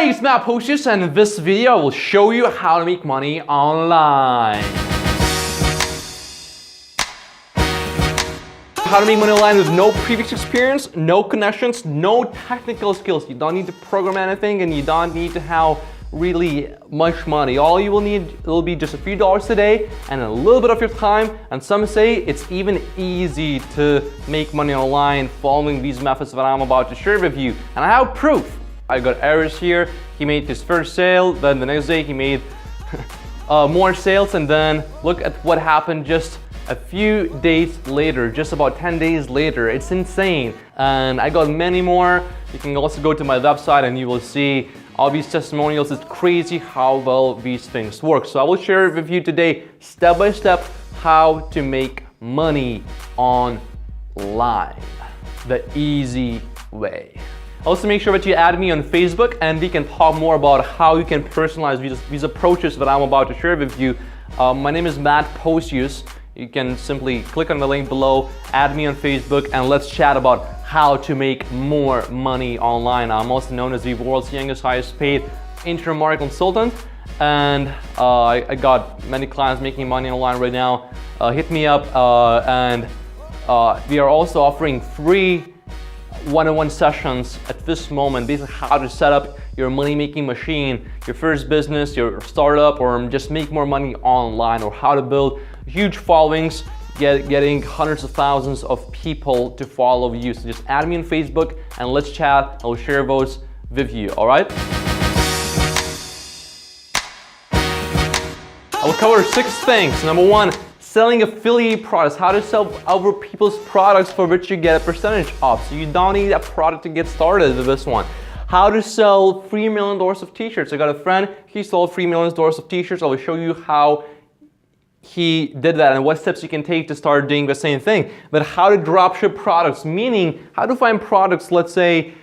Hi, it's Matt Posters, and in this video I will show you how to make money online. How to make money online with no previous experience, no connections, no technical skills. You don't need to program anything and you don't need to have really much money. All you will need will be just a few dollars a day and a little bit of your time, and some say it's even easy to make money online following these methods that I'm about to share with you. And I have proof. I got errors here. He made his first sale, then the next day he made more sales, and then look at what happened just a few days later, just about 10 days later. It's insane. And I got many more. You can also go to my website and you will see all these testimonials. It's crazy how well these things work. So I will share with you today, step by step, how to make money online, the easy way. Also, make sure that you add me on Facebook and we can talk more about how you can personalize these approaches that I'm about to share with you. My name is Matt Posters. You can simply click on the link below, add me on Facebook, and let's chat about how to make more money online. I'm also known as the world's youngest, highest paid interim marketing consultant, and I got many clients making money online right now. Hit me up, and we are also offering free one-on-one sessions at this moment, basically how to set up your money-making machine, your first business, your startup, or just make more money online, or how to build huge followings, getting hundreds of thousands of people to follow you. So just add me on Facebook and let's chat. I'll share those with you, all right? I will cover 6 things. Number 1, selling affiliate products, how to sell other people's products for which you get a percentage off. So you don't need a product to get started with this one. How to sell free $1 million of t-shirts. I got a friend, he sold $3 million of t-shirts. I will show you how he did that and what steps you can take to start doing the same thing. But how to dropship products, meaning how to find products, let's say,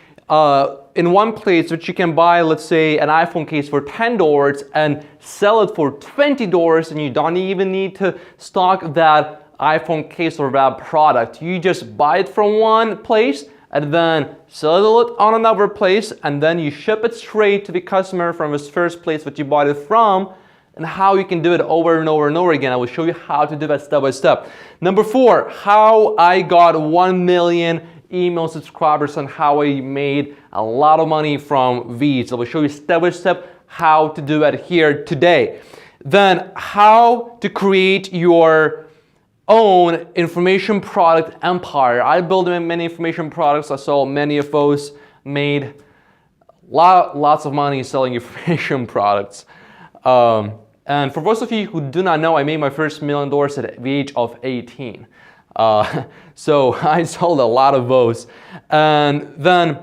in one place which you can buy, let's say, an iPhone case for $10 and sell it for $20, and you don't even need to stock that iPhone case or that product. You just buy it from one place and then sell it on another place, and then you ship it straight to the customer from this first place that you bought it from, and how you can do it over and over and over again. I will show you how to do that step by step. Number 4, how I got 1 million email subscribers and how I made a lot of money from these. I will show you step by step how to do that here today. Then how to create your own information product empire. I built many information products. I sold many of those, made lots of money selling information products. And for those of you who do not know, I made my first $1 million at the age of 18. So I sold a lot of those. And then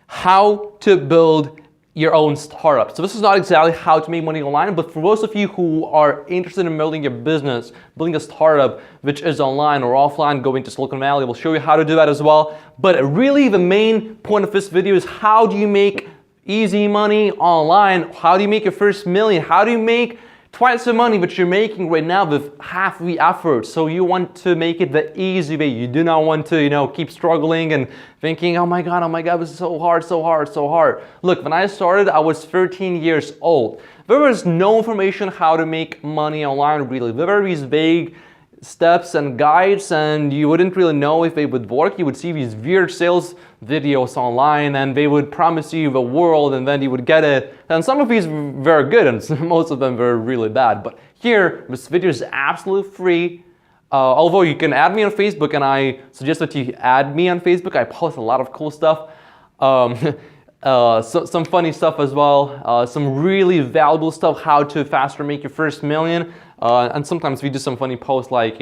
how to build your own startup. So this is not exactly how to make money online, but for those of you who are interested in building your business, building a startup which is online or offline, going to Silicon Valley, we'll show you how to do that as well. But really the main point of this video is how do you make easy money online? How do you make your first million? How do you make twice the money that you're making right now with half the effort? So you want to make it the easy way. You do not want to, keep struggling and thinking, oh my God, this is so hard, so hard, so hard. Look, when I started, I was 13 years old. There was no information how to make money online, really. There were these vague steps and guides, and you wouldn't really know if they would work. You would see these weird sales videos online and they would promise you the world and then you would get it. And some of these were good and most of them were really bad. But here, this video is absolutely free. Although you can add me on Facebook, and I suggest that you add me on Facebook. I post a lot of cool stuff. Some funny stuff as well. Some really valuable stuff, how to faster make your first million. And sometimes we do some funny posts like,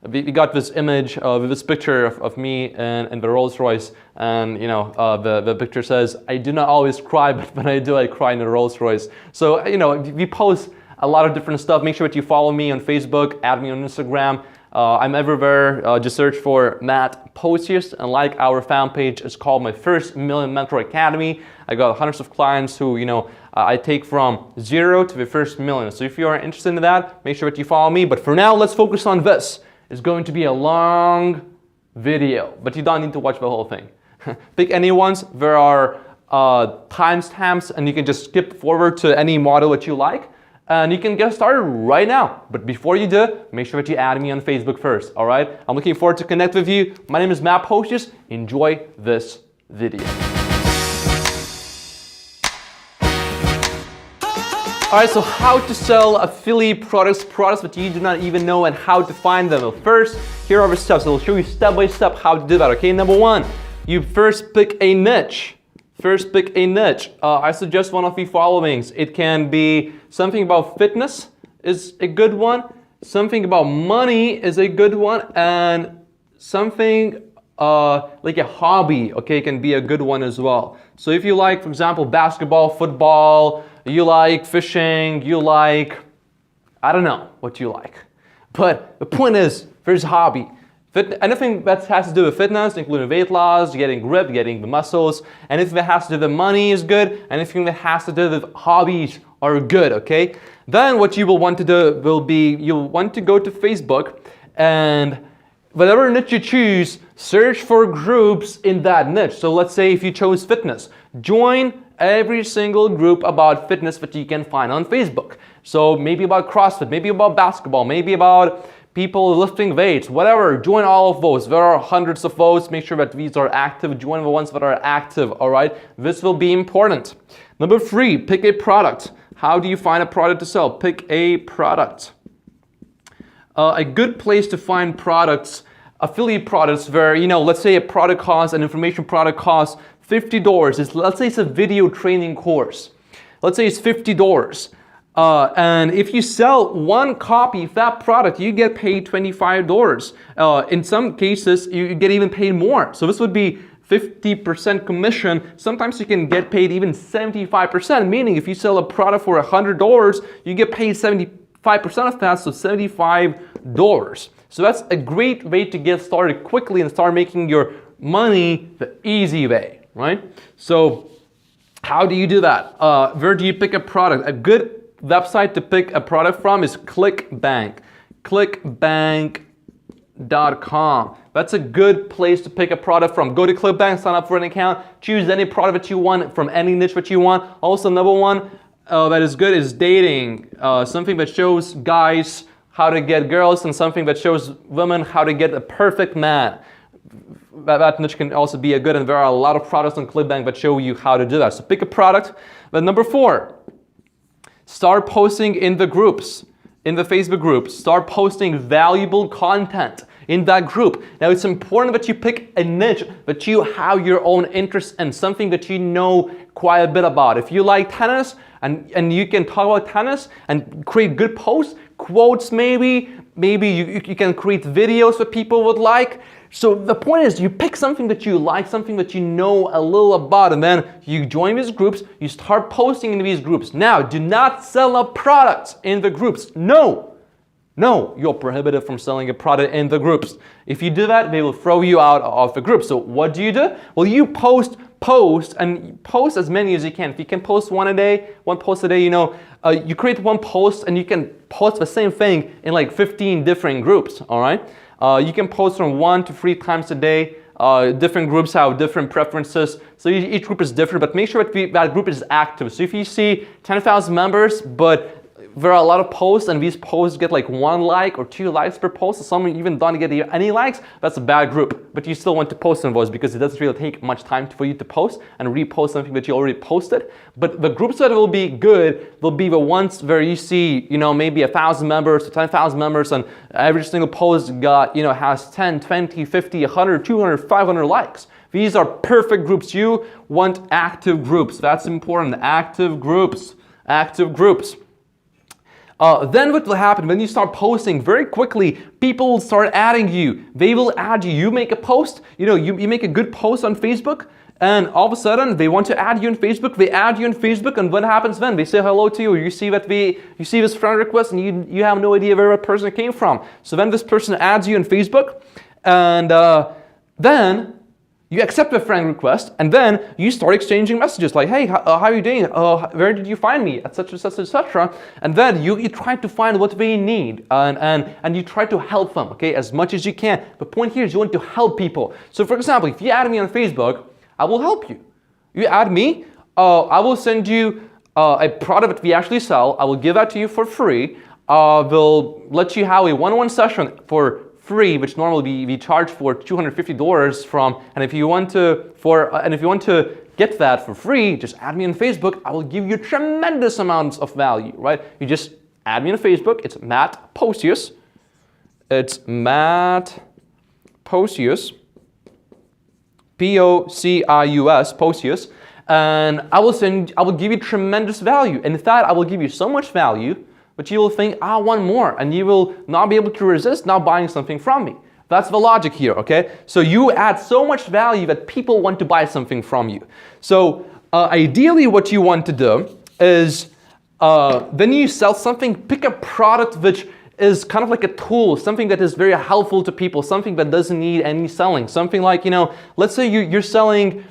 we got this image with this picture of me in the Rolls Royce, and the picture says, I do not always cry, but when I do, I cry in the Rolls Royce. So, we post a lot of different stuff. Make sure that you follow me on Facebook, add me on Instagram. I'm everywhere. Just search for Matt Posters, and like our fan page, it's called My First Million Mentor Academy. I got hundreds of clients who, I take from 0 to the first million. So if you are interested in that, make sure that you follow me. But for now, let's focus on this. It's going to be a long video, but you don't need to watch the whole thing. Pick any ones. There are timestamps, and you can just skip forward to any model that you like. And you can get started right now. But before you do, make sure that you add me on Facebook first, all right? I'm looking forward to connect with you. My name is Matt Pocius. Enjoy this video. All right, so how to sell affiliate products that you do not even know and how to find them. Well, first, here are the steps. I'll show you step by step how to do that, okay? Number one, you first pick a niche. I suggest one of the followings. It can be something about fitness is a good one, something about money is a good one, and something like a hobby, okay, can be a good one as well. So if you like, for example, basketball, football, you like fishing, you like, I don't know what you like. But the point is, there's a hobby. Anything that has to do with fitness, including weight loss, getting grip, getting the muscles, anything that has to do with money is good, anything that has to do with hobbies are good, okay? Then what you will want to do will be, you'll want to go to Facebook and whatever niche you choose, search for groups in that niche. So let's say if you chose fitness, join every single group about fitness that you can find on Facebook. So maybe about CrossFit, maybe about basketball, maybe about people lifting weights, whatever, join all of those. There are hundreds of those. Make sure that these are active. Join the ones that are active, all right? This will be important. Number three, pick a product. How do you find a product to sell? Pick a product. A good place to find products, affiliate products where, you know, let's say a product costs, an information product costs $50. Let's say it's a video training course. Let's say it's $50. And if you sell one copy of that product, you get paid $25. In some cases, you get even paid more. So this would be 50% commission. Sometimes you can get paid even 75%, meaning if you sell a product for $100, you get paid 75% of that, so $75. So that's a great way to get started quickly and start making your money the easy way, right? So how do you do that? Where do you pick a product? A good website to pick a product from is ClickBank. ClickBank.com. That's a good place to pick a product from. Go to ClickBank, sign up for an account, choose any product that you want from any niche that you want. Also, number one that is good is dating. Something that shows guys how to get girls and something that shows women how to get a perfect man. That niche can also be a good, and there are a lot of products on ClickBank that show you how to do that. So pick a product. But number four, start posting in the groups, in the Facebook groups. Start posting valuable content in that group. Now it's important that you pick a niche that you have your own interest in, something that you know quite a bit about. If you like tennis and you can talk about tennis and create good posts, quotes maybe you can create videos that people would like. So the point is, you pick something that you like, something that you know a little about, and then you join these groups, you start posting in these groups. Now, do not sell a product in the groups. No, you're prohibited from selling a product in the groups. If you do that, they will throw you out of the group. So what do? Well, you post and post as many as you can. If you can post one post a day, you know, you create one post and you can post the same thing in like 15 different groups, all right? You can post from 1 to 3 times a day. Different groups have different preferences, so each group is different, but make sure that group is active. So if you see 10,000 members, but there are a lot of posts and these posts get like 1 like or 2 likes per post, so some even don't get any likes, that's a bad group. But you still want to post on those because it doesn't really take much time for you to post and repost something that you already posted. But the groups that will be good will be the ones where you see, you know, maybe 1,000 members to 10,000 members, and every single post got, you know, has 10, 20, 50, 100, 200, 500 likes. These are perfect groups. You want active groups. That's important. Active groups. Then what will happen when you start posting very quickly, people will start adding you. They will add you. You make a post, you know, you make a good post on Facebook, and all of a sudden they want to add you on Facebook. They add you on Facebook, and what happens then? They say hello to you. You see this friend request, and you have no idea where that person came from. So then this person adds you on Facebook, and then you accept the friend request, and then you start exchanging messages like, hey, how are you doing? Where did you find me? Etc., etc., etc. And then you try to find what they need, and you try to help them, okay, as much as you can. The point here is you want to help people. So for example, if you add me on Facebook, I will help you. You add me, I will send you a product that we actually sell. I will give that to you for free. We'll let you have a one-on-one session for free, which normally we charge for $250 from. And if you want to get that for free, just add me on Facebook. I will give you tremendous amounts of value, right? You just add me on Facebook. It's Matt Posius. It's Matt Posius. P-O-C-I-U-S, Posius. And I will give you tremendous value. And in fact, I will give you so much value, but you will think, I want more. And you will not be able to resist now buying something from me. That's the logic here, okay? So you add so much value that people want to buy something from you. So ideally what you want to do is, when you sell something, pick a product which is kind of like a tool, something that is very helpful to people, something that doesn't need any selling. Something like, let's say you're selling,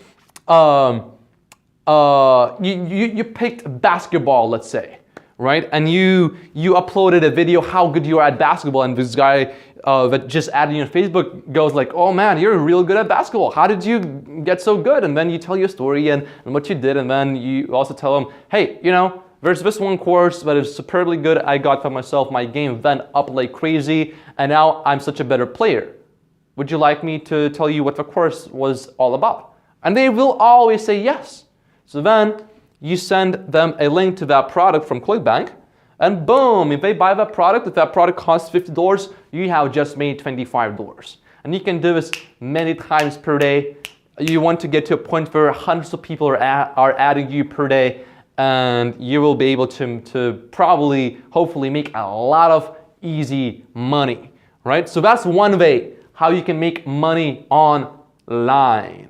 you picked basketball, let's say, right? And you uploaded a video how good you are at basketball, and this guy that just added you on Facebook goes like, oh man, you're real good at basketball. How did you get so good? And then you tell your story and what you did, and then you also tell them, hey, there's this one course that is superbly good. I got for myself. My game went up like crazy, and now I'm such a better player. Would you like me to tell you what the course was all about? And they will always say yes. So then you send them a link to that product from ClickBank, and boom, if they buy that product, if that product costs $50, you have just made $25. And you can do this many times per day. You want to get to a point where hundreds of people are adding you per day, and you will be able to probably, hopefully, make a lot of easy money, right? So that's one way how you can make money online.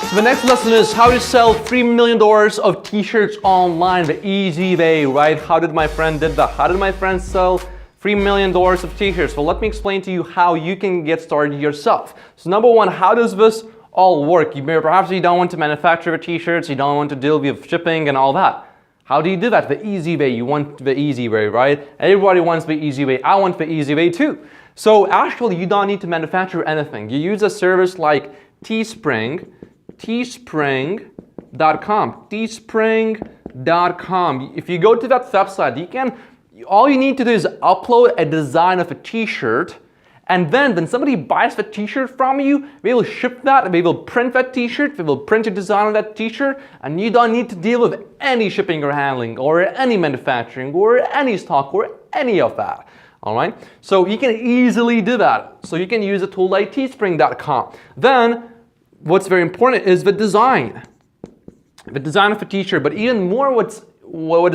So the next lesson is how to sell $3 million of t-shirts online, the easy way, right? How did my friend did that? How did my friend sell $3 million of t-shirts? Well, let me explain to you how you can get started yourself. So number one, how does this all work? Perhaps you don't want to manufacture the t-shirts, you don't want to deal with shipping and all that. How do you do that? The easy way. You want the easy way, right? Everybody wants the easy way. I want the easy way too. So actually, you don't need to manufacture anything. You use a service like Teespring, Teespring.com. Teespring.com. If you go to that website, all you need to do is upload a design of a t-shirt, and then when somebody buys the t-shirt from you, they will ship that, they will print that t-shirt, they will print a design on that t-shirt, and you don't need to deal with any shipping or handling or any manufacturing or any stock or any of that. All right? So you can easily do that. So you can use a tool like Teespring.com. Then what's very important is the design. The design of a t-shirt, but even more what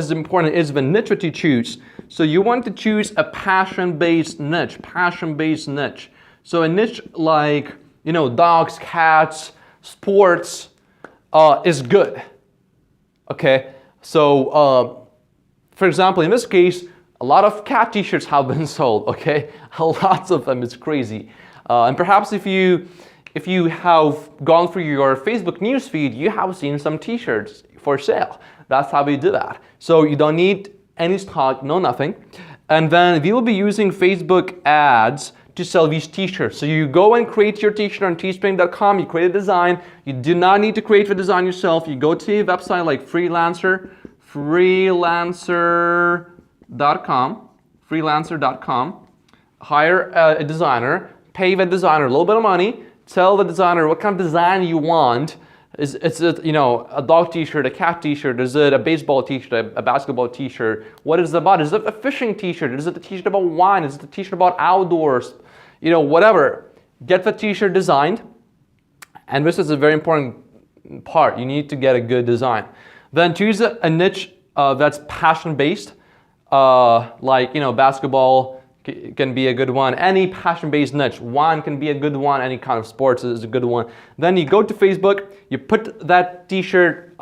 is important is the niche that you choose. So you want to choose a passion-based niche. So a niche like, dogs, cats, sports is good. Okay? So, for example, in this case, a lot of cat t-shirts have been sold, okay? Lots of them, it's crazy. And perhaps if you have gone through your Facebook newsfeed, you have seen some t-shirts for sale. That's how we do that. So you don't need any stock, no nothing. And then we will be using Facebook ads to sell these t-shirts. So you go and create your t-shirt on Teespring.com, you create a design. You do not need to create the design yourself. You go to a website like freelancer.com, hire a designer, pay the designer a little bit of money, tell the designer what kind of design you want. Is it a dog t-shirt, a cat t-shirt? Is it a baseball t-shirt, a basketball t-shirt? What is it about? Is it a fishing t-shirt? Is it a t-shirt about wine? Is it a t-shirt about outdoors? Whatever. Get the t-shirt designed. And this is a very important part. You need to get a good design. Then choose a niche that's passion-based, like basketball can be a good one. Any passion-based niche. Wine can be a good one. Any kind of sports is a good one. Then you go to Facebook, you put that t-shirt,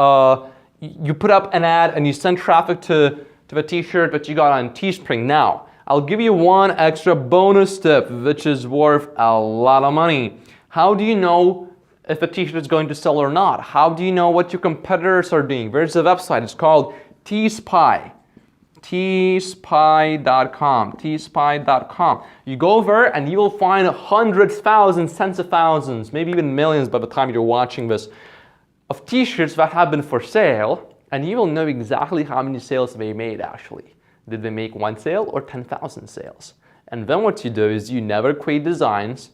you put up an ad, and you send traffic to the t-shirt that you got on Teespring. Now, I'll give you one extra bonus tip, which is worth a lot of money. How do you know if a t-shirt is going to sell or not? How do you know what your competitors are doing? There's a website. It's called T-Spy. tspy.com, tspy.com. You go there and you will find hundreds, thousands, tens of thousands, maybe even millions by the time you're watching this, of t-shirts that have been for sale, and you will know exactly how many sales they made actually. Did they make 1 sale or 10,000 sales? And then what you do is you never create designs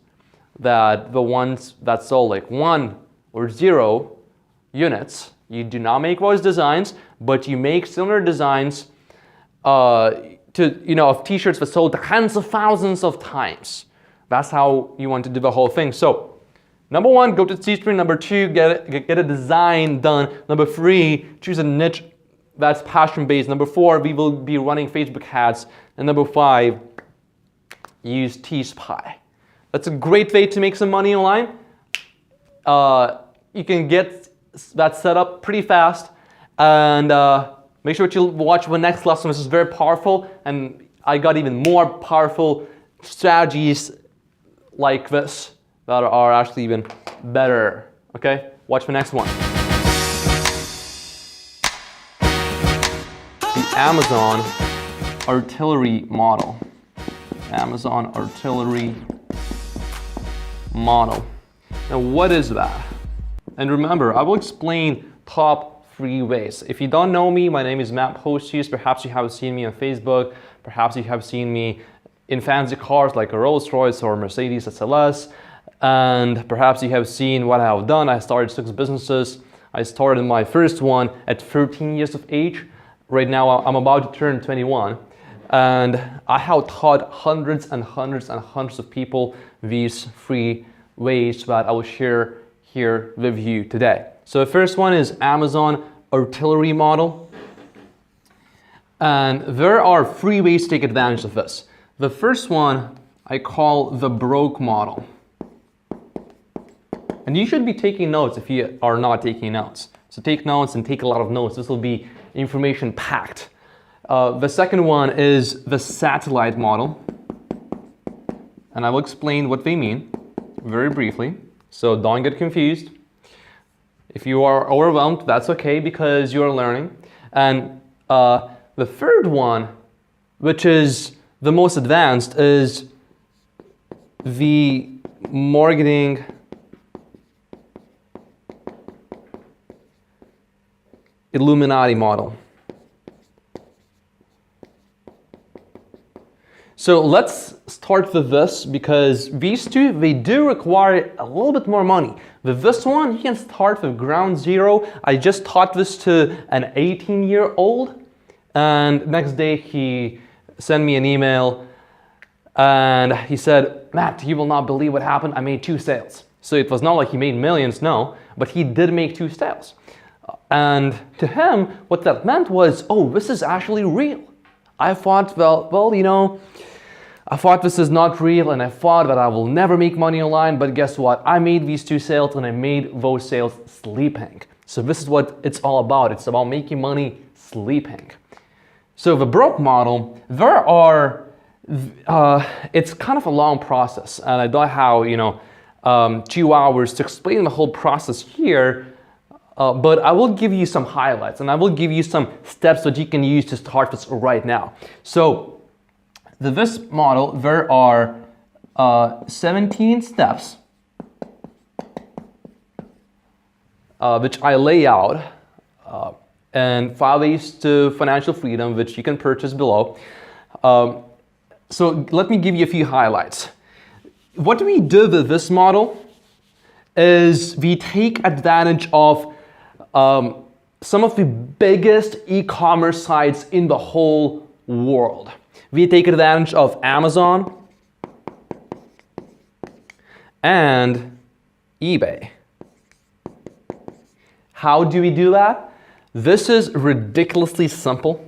that the ones that sold like 1 or 0 units. You do not make those designs, but you make similar designs of t-shirts that sold tens of thousands of times. That's how you want to do the whole thing. So, number 1, go to T-Stream. Number 2, get a design done. Number 3, choose a niche that's passion-based. Number 4, we will be running Facebook ads. And number 5, use T-Spy. That's a great way to make some money online. You can get that set up pretty fast. And make sure to watch the next lesson. This is very powerful. And I got even more powerful strategies like this that are actually even better. Okay? Watch the next one. The Amazon artillery model. Amazon artillery model. Now, what is that? And remember, I will explain top 3 ways. If you don't know me, my name is Matt Postius. Perhaps you have seen me on Facebook. Perhaps you have seen me in fancy cars like a Rolls-Royce or Mercedes SLS. And perhaps you have seen what I have done. I started 6 businesses. I started my first one at 13 years of age. Right now, I'm about to turn 21. And I have taught hundreds and hundreds and hundreds of people these 3 ways that I will share here with you today. So the first one is Amazon artillery model. And there are 3 ways to take advantage of this. The first one I call the broke model. And you should be taking notes if you are not taking notes. So take notes and take a lot of notes. This will be information packed. The second one is the satellite model. And I will explain what they mean very briefly. So don't get confused. If you are overwhelmed, that's okay because you are learning. And the third one, which is the most advanced, is the marketing Illuminati model. So let's start with this because these 2, they do require a little bit more money. With this one, you can start with ground zero. I just taught this to an 18-year-old, and next day he sent me an email and he said, Matt, you will not believe what happened. I made 2 sales. So it was not like he made millions, no, but he did make 2 sales. And to him, what that meant was, oh, this is actually real. I thought, well, you know, I thought this is not real and I thought that I will never make money online, but guess what? I made these 2 sales and I made those sales sleeping. So this is what it's all about. It's about making money sleeping. So the broke model, there are, it's kind of a long process and I don't have, 2 hours to explain the whole process here. But I will give you some highlights and I will give you some steps that you can use to start this right now. So this model, there are 17 steps which I lay out and 5 ways to financial freedom, which you can purchase below. So let me give you a few highlights. What we do with this model is we take advantage of some of the biggest e-commerce sites in the whole world. We take advantage of Amazon and eBay. How do we do that? This is ridiculously simple.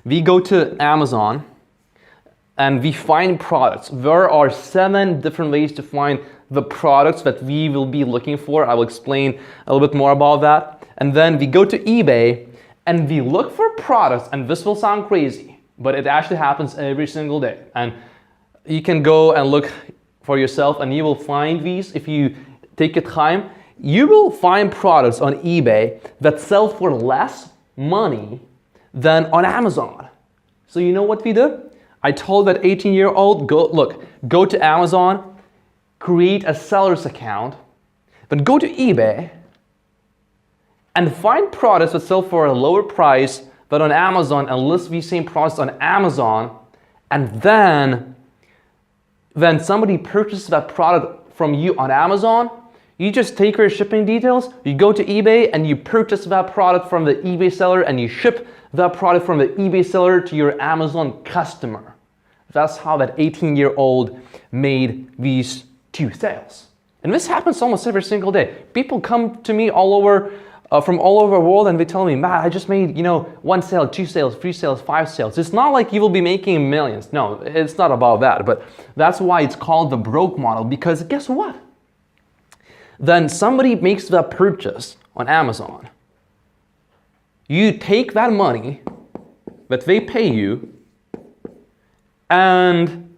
We go to Amazon and we find products. There are 7 different ways to find the products that we will be looking for. I will explain a little bit more about that. And then we go to eBay and we look for products, and this will sound crazy, but it actually happens every single day. And you can go and look for yourself and you will find these. If you take your time, you will find products on eBay that sell for less money than on Amazon. So you know what we did? I told that 18-year-old, go to Amazon, create a seller's account, then go to eBay and find products that sell for a lower price than on Amazon and list these same products on Amazon, and then when somebody purchases that product from you on Amazon, you just take your shipping details, you go to eBay and you purchase that product from the eBay seller and you ship that product from the eBay seller to your Amazon customer. That's how that 18-year-old made these 2 sales. And this happens almost every single day. People come to me all over, from all over the world, and they tell me, Matt, I just made 1 sale, 2 sales, 3 sales, 5 sales. It's not like you will be making millions. No, it's not about that. But that's why it's called the broke model, because guess what? Then somebody makes that purchase on Amazon. You take that money that they pay you, and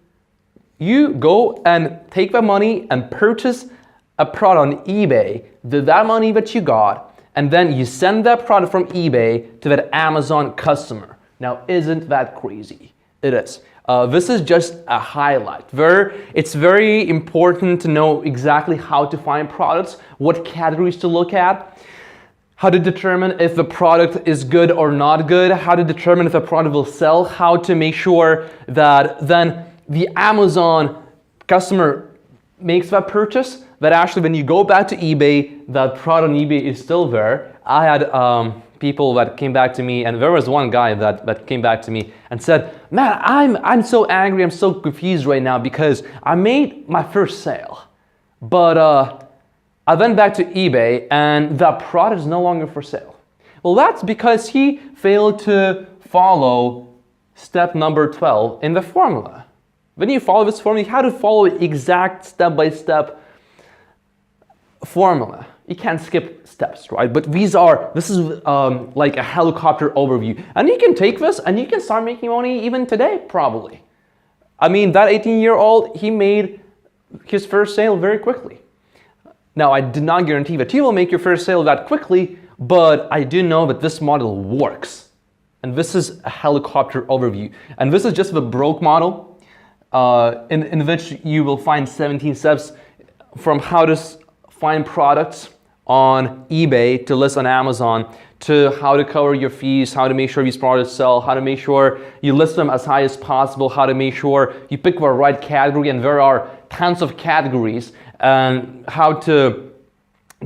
you go and take that money and purchase a product on eBay, that money that you got, and then you send that product from eBay to that Amazon customer. Now, isn't that crazy? It is. This is just a highlight. It's very important to know exactly how to find products, what categories to look at, how to determine if the product is good or not good, how to determine if the product will sell, how to make sure that then the Amazon customer makes that purchase, that actually when you go back to eBay, that product on eBay is still there. I had people that came back to me, and there was one guy that came back to me and said, man, I'm so angry, I'm so confused right now because I made my first sale, but I went back to eBay and the product is no longer for sale. Well, that's because he failed to follow step number 12 in the formula. When you follow this formula, you have to follow exact step-by-step formula. You can't skip steps, right? But this is like a helicopter overview. And you can take this and you can start making money even today, probably. I mean, that 18-year-old, he made his first sale very quickly. Now, I did not guarantee that you will make your first sale that quickly, but I do know that this model works. And this is a helicopter overview. And this is just the broke model, in which you will find 17 steps from how to find products on eBay to list on Amazon, to how to cover your fees, how to make sure these products sell, how to make sure you list them as high as possible, how to make sure you pick the right category, and there are tons of categories, and how to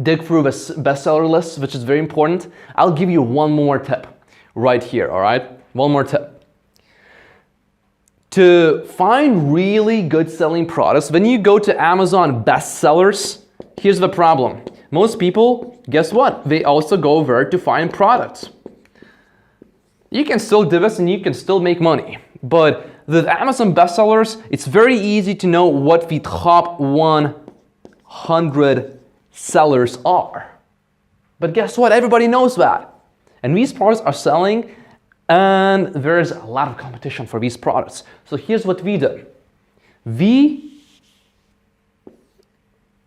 dig through the bestseller list, which is very important. I'll give you one more tip right here, all right? One more tip. To find really good selling products, when you go to Amazon bestsellers, here's the problem. Most people, guess what? They also go there to find products. You can still do this and you can still make money. But the Amazon bestsellers, it's very easy to know what the top 100 sellers are. But guess what? Everybody knows that. And these products are selling, and there's a lot of competition for these products. So here's what we did. We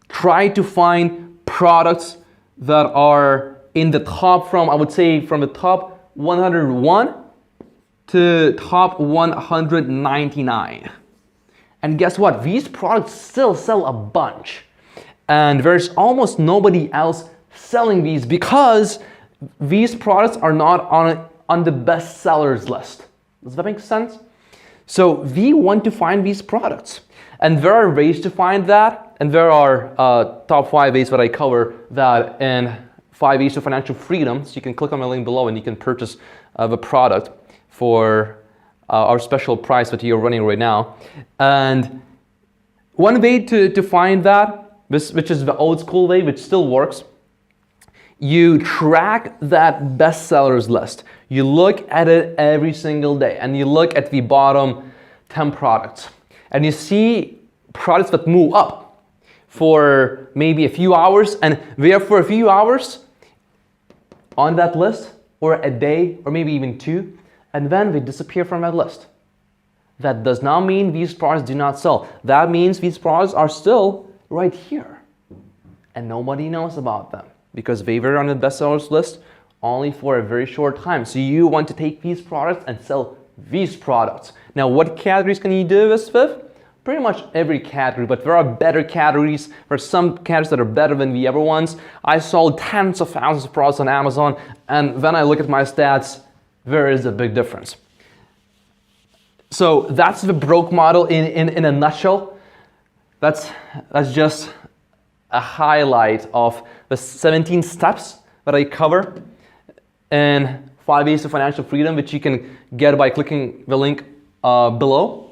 try to find products that are in the top from the top 101 to top 199. And guess what? These products still sell a bunch. And there's almost nobody else selling these because these products are not on the best sellers list. Does that make sense? So we want to find these products. And there are ways to find that. And there are top 5 ways that I cover that in 5 Ways to Financial Freedom. So you can click on my link below and you can purchase the product for our special price that you're running right now. And one way to find that, which is the old school way, which still works, you track that bestsellers list. You look at it every single day and you look at the bottom 10 products. And you see products that move up for maybe a few hours, and they are for a few hours on that list, or a day, or maybe even 2, and then they disappear from that list. That does not mean these products do not sell. That means these products are still right here, and nobody knows about them because they were on the bestsellers list only for a very short time. So you want to take these products and sell these products. Now, what categories can you do this with? Pretty much every category, but there are better categories. There are some categories that are better than the other ones. I sold tens of thousands of products on Amazon, and when I look at my stats, there is a big difference. So that's the broke model in a nutshell. That's just a highlight of the 17 steps that I cover in 5 Ways to Financial Freedom, which you can get by clicking the link below.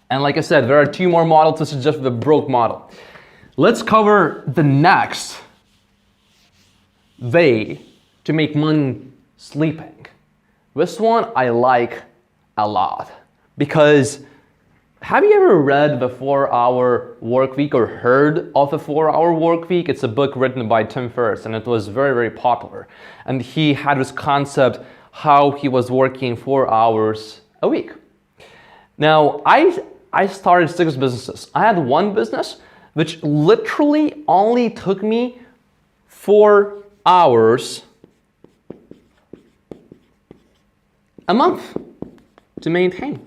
And like I said, there are 2 more models. This is just the broke model. Let's cover the next way to make money sleeping. This one I like a lot because have you ever read the 4-Hour Work Week or heard of the 4-Hour Work Week? It's a book written by Tim Ferriss, and it was very, very popular. And he had this concept how he was working 4 hours a week. Now, I started 6 businesses. I had one business which literally only took me 4 hours a month to maintain.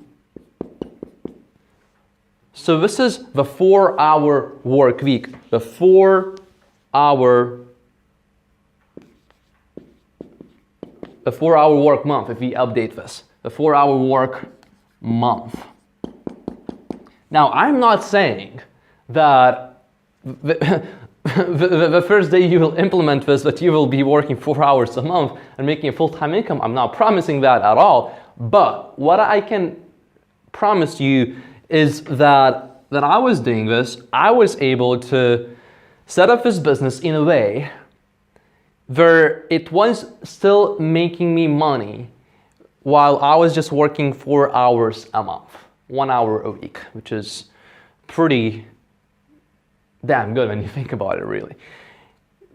So this is the 4-hour work week, the 4-hour work month, if we update this, the 4-hour work month. Now, I'm not saying that the first day you will implement this, that you will be working 4 hours a month and making a full-time income. I'm not promising that at all. But what I can promise you is that I was doing this, I was able to set up this business in a way where it was still making me money while I was just working 4 hours a month. 1 hour a week, which is pretty damn good when you think about it, really.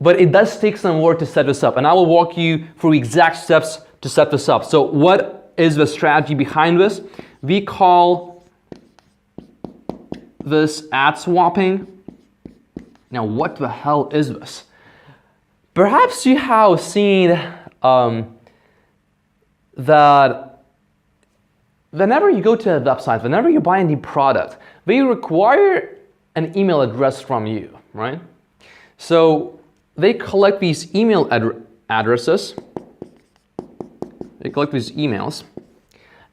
But it does take some work to set this up, and I will walk you through exact steps to set this up. So what is the strategy behind this? We call this ad swapping. Now, what the hell is this? Perhaps you have seen that whenever you go to a website, whenever you buy any product, they require an email address from you, right? So they collect these email addresses, they collect these emails,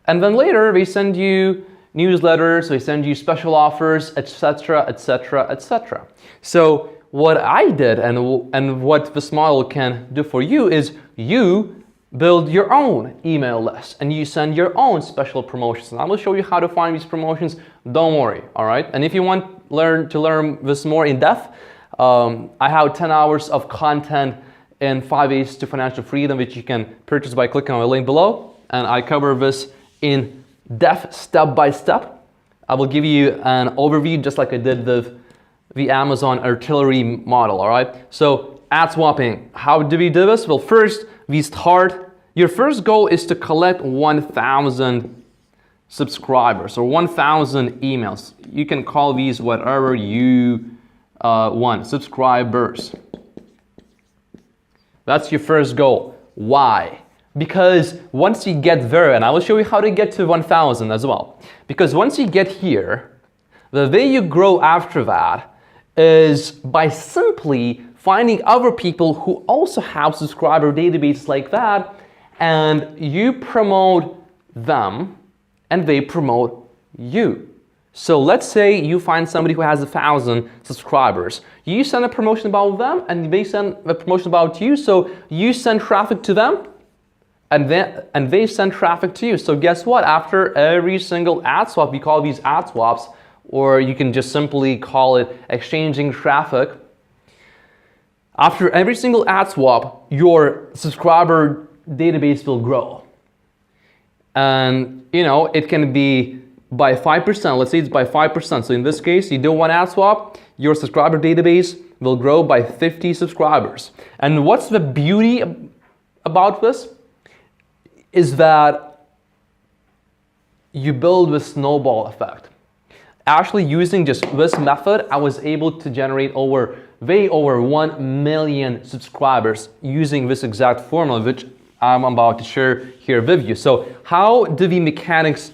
and then later they send you newsletters, they send you special offers, etc., etc., etc. So what I did and what this model can do for you is you build your own email list and you send your own special promotions. And I will show you how to find these promotions. Don't worry, all right? And if you want to learn this more in depth, I have 10 hours of content in 5 Ways to Financial Freedom, which you can purchase by clicking on the link below. And I cover this in depth, step by step. I will give you an overview just like I did with the Amazon artillery model, all right? So ad swapping, how do we do this? Well, first, we start, your first goal is to collect 1,000 subscribers or 1,000 emails. You can call these whatever you want, subscribers. That's your first goal. Why? Because once you get there, and I will show you how to get to 1,000 as well. Because once you get here, the way you grow after that is by simply finding other people who also have subscriber databases like that, and you promote them and they promote you. So let's say you find somebody who has 1,000 subscribers. You send a promotion about them and they send a promotion about you. So you send traffic to them and they send traffic to you. So guess what? After every single ad swap, we call these ad swaps, or you can just simply call it exchanging traffic. After every single ad swap, your subscriber database will grow. And you know, it can be by 5%. Let's say it's by 5%. So in this case, you do one ad swap, your subscriber database will grow by 50 subscribers. And what's the beauty about this? Is that you build this snowball effect. Actually, using just this method, I was able to generate way over 1 million subscribers using this exact formula, which I'm about to share here with you. So how do the mechanics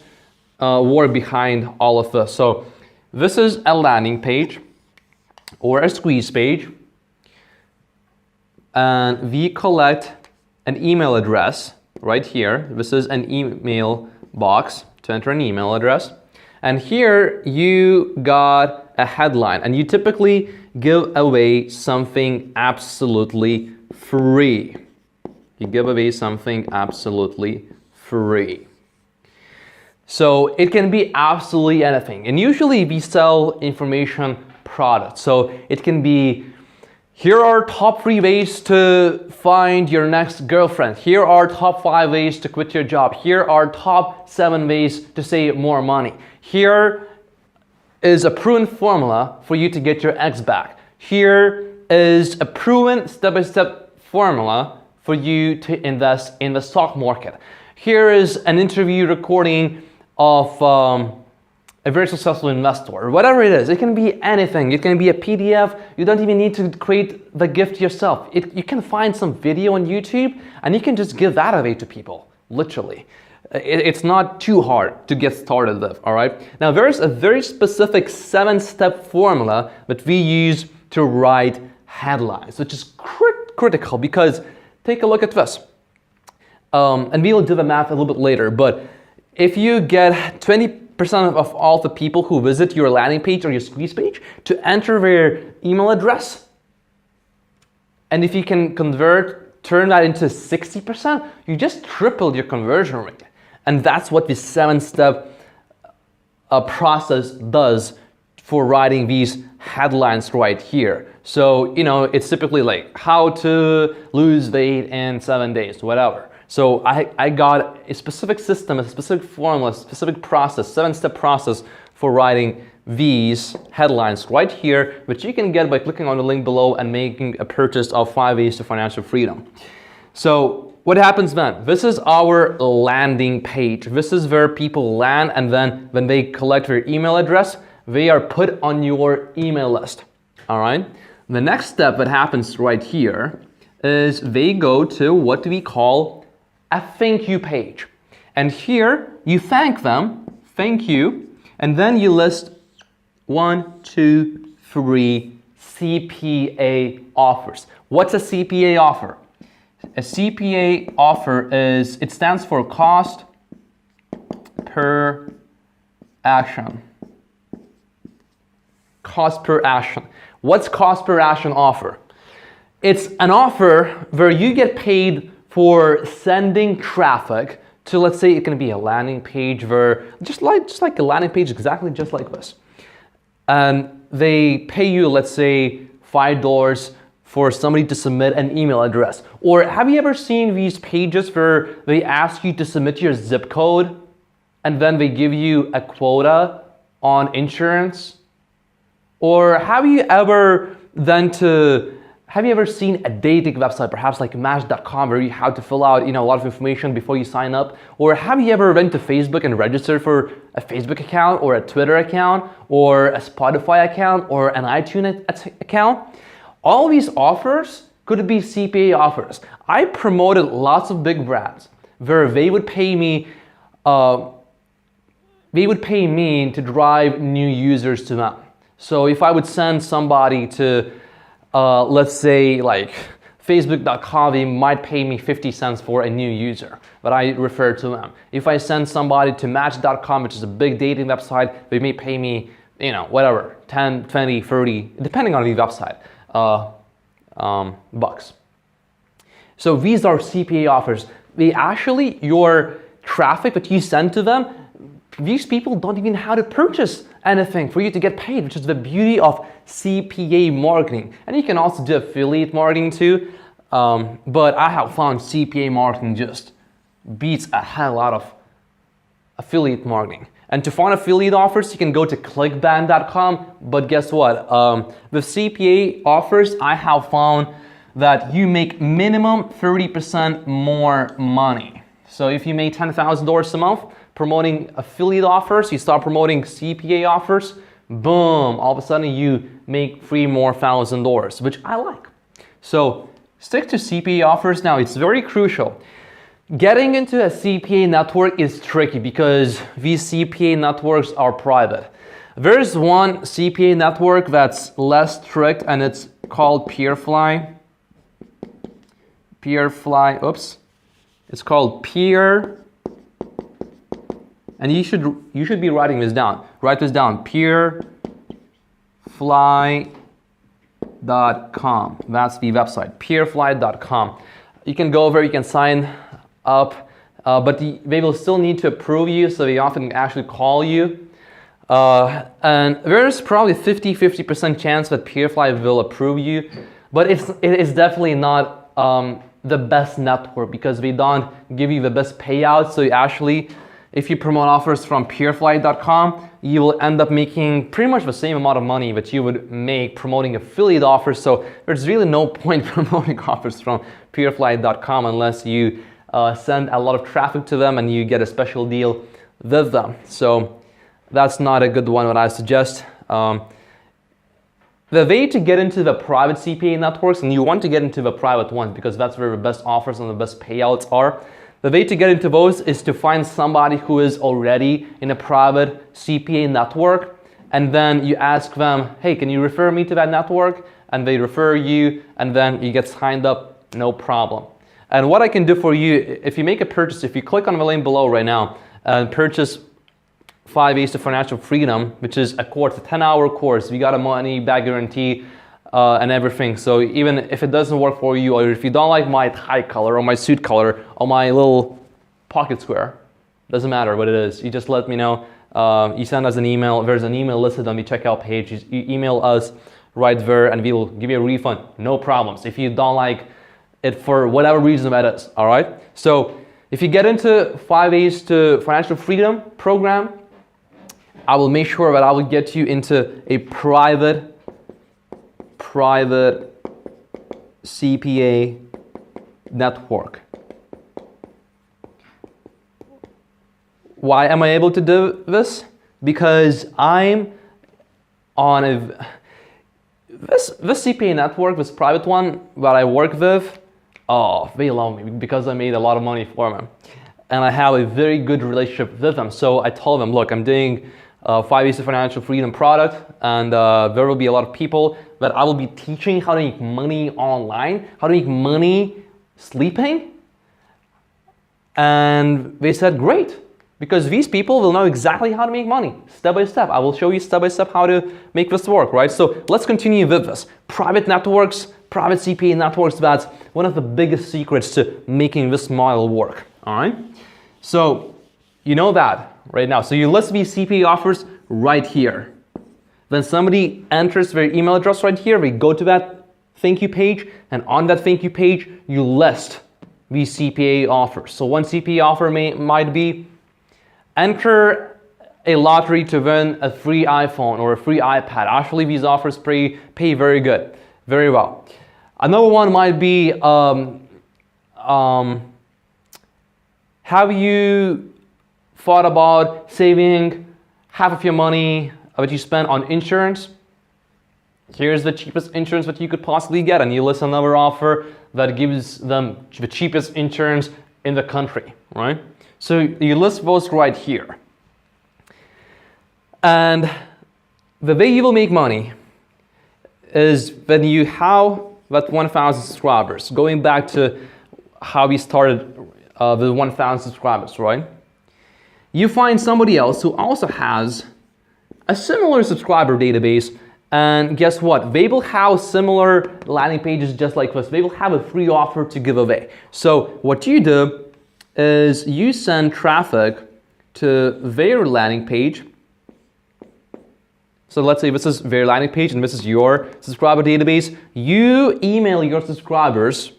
work behind all of this? So this is a landing page or a squeeze page, and we collect an email address right here. This is an email box to enter an email address. And here you got a headline, and you typically give away something absolutely free. You give away something absolutely free. So it can be absolutely anything. And usually we sell information products. So it can be, here are top 3 ways to find your next girlfriend. Here are top 5 ways to quit your job. Here are top 7 ways to save more money. Here is a proven formula for you to get your ex back. Here is a proven step-by-step formula for you to invest in the stock market. Here is an interview recording of a very successful investor. Whatever it is, it can be anything. It can be a PDF. You don't even need to create the gift yourself. You can find some video on YouTube and you can just give that away to people, literally. It's not too hard to get started with, all right? Now, there's a very specific 7-step formula that we use to write headlines, which is critical because take a look at this. And we will do the math a little bit later, but if you get 20% of all the people who visit your landing page or your squeeze page to enter their email address, and if you can turn that into 60%, you just tripled your conversion rate. And that's what the 7-step process does for writing these headlines right here. So, you know, it's typically like how to lose weight in 7 days, whatever. So I got a specific system, a specific formula, a specific process, 7-step process for writing these headlines right here, which you can get by clicking on the link below and making a purchase of 5 ways to financial freedom. So what happens then? This is our landing page. This is where people land, and then when they collect their email address, they are put on your email list. All right? The next step that happens right here is they go to what we call a thank you page. And here you thank them, thank you, and then you list 1, 2, 3 CPA offers. What's a CPA offer? A CPA offer it stands for cost per action. Cost per action. What's cost per action offer? It's an offer where you get paid for sending traffic to, let's say it can be a landing page where, just like a landing page, exactly just like this. And they pay you, let's say, $5 for somebody to submit an email address. Or have you ever seen these pages where they ask you to submit your zip code and then they give you a quota on insurance? Or have you ever seen a dating website, perhaps like Match.com, where you have to fill out, a lot of information before you sign up? Or have you ever went to Facebook and registered for a Facebook account or a Twitter account or a Spotify account or an iTunes account? All these offers could be CPA offers. I promoted lots of big brands where they would pay me to drive new users to them. So if I would send somebody to let's say like Facebook.com, they might pay me 50 cents for a new user, but I refer to them. If I send somebody to Match.com, which is a big dating website, they may pay me, whatever, 10, 20, 30, depending on the website, bucks. So these are CPA offers. They actually, your traffic that you send to them, these people don't even know how to purchase anything for you to get paid, which is the beauty of CPA marketing. And you can also do affiliate marketing too, but I have found CPA marketing just beats a hell out of affiliate marketing. And to find affiliate offers, you can go to clickbank.com, but guess what? With CPA offers, I have found that you make minimum 30% more money. So if you make $10,000 a month, promoting affiliate offers, you start promoting CPA offers, boom, all of a sudden you make $3 more thousand, which I like. So stick to CPA offers. Now it's very crucial. Getting into a CPA network is tricky because these CPA networks are private. There's one CPA network that's less strict, and it's called Peerfly. It's called Peer, and you should be writing this down. Write this down. Peerfly.com. That's the website. Peerfly.com. You can go over. You can sign up, but they will still need to approve you, so they often actually call you. And there's probably 50% chance that Peerfly will approve you, but it is definitely not the best network because they don't give you the best payouts. So actually, if you promote offers from Peerfly.com, you will end up making pretty much the same amount of money that you would make promoting affiliate offers. So there's really no point promoting offers from Peerfly.com unless you send a lot of traffic to them and you get a special deal with them. So that's not a good one, what I suggest. The way to get into the private CPA networks, and you want to get into the private ones because that's where the best offers and the best payouts are. The way to get into those is to find somebody who is already in a private CPA network, and then you ask them, hey, can you refer me to that network? And they refer you, and then you get signed up, no problem. And what I can do for you, if you make a purchase, if you click on the link below right now and purchase 5 Ways to Financial Freedom, which is a course, a 10-hour course. We got a money back guarantee and everything. So even if it doesn't work for you, or if you don't like my tie color or my suit color or my little pocket square, doesn't matter what it is. You just let me know. You send us an email. There's an email listed on the checkout page. You email us right there, and we will give you a refund. No problems. If you don't like it for whatever reason that is, all right? So if you get into 5 Ways to Financial Freedom program, I will make sure that I will get you into a private CPA network. Why am I able to do this? Because I'm on this CPA network, this private one that I work with. Oh, they love me because I made a lot of money for them, and I have a very good relationship with them. So I told them, look, I'm doing 5 Ways to Financial Freedom product, and there will be a lot of people that I will be teaching how to make money online, how to make money sleeping. And they said, great, because these people will know exactly how to make money step by step. I will show you step by step how to make this work, right? So let's continue with this. Private networks, private CPA networks, that's one of the biggest secrets to making this model work, all right? So you know that right now. So you list these CPA offers right here. Then somebody enters their email address right here. We go to that thank you page, and on that thank you page, you list these CPA offers. So one CPA offer might be enter a lottery to win a free iPhone or a free iPad. Actually, these offers pay very good, very well. Another one might be have you thought about saving half of your money that you spend on insurance? Here's the cheapest insurance that you could possibly get, and you list another offer that gives them the cheapest insurance in the country, right? So you list those right here. And the way you will make money is when you have that 1,000 subscribers, going back to how we started with 1,000 subscribers, right? You find somebody else who also has a similar subscriber database, and guess what? They will have similar landing pages just like this. They will have a free offer to give away. So what you do is you send traffic to their landing page. So let's say this is their landing page and this is your subscriber database. You email your subscribers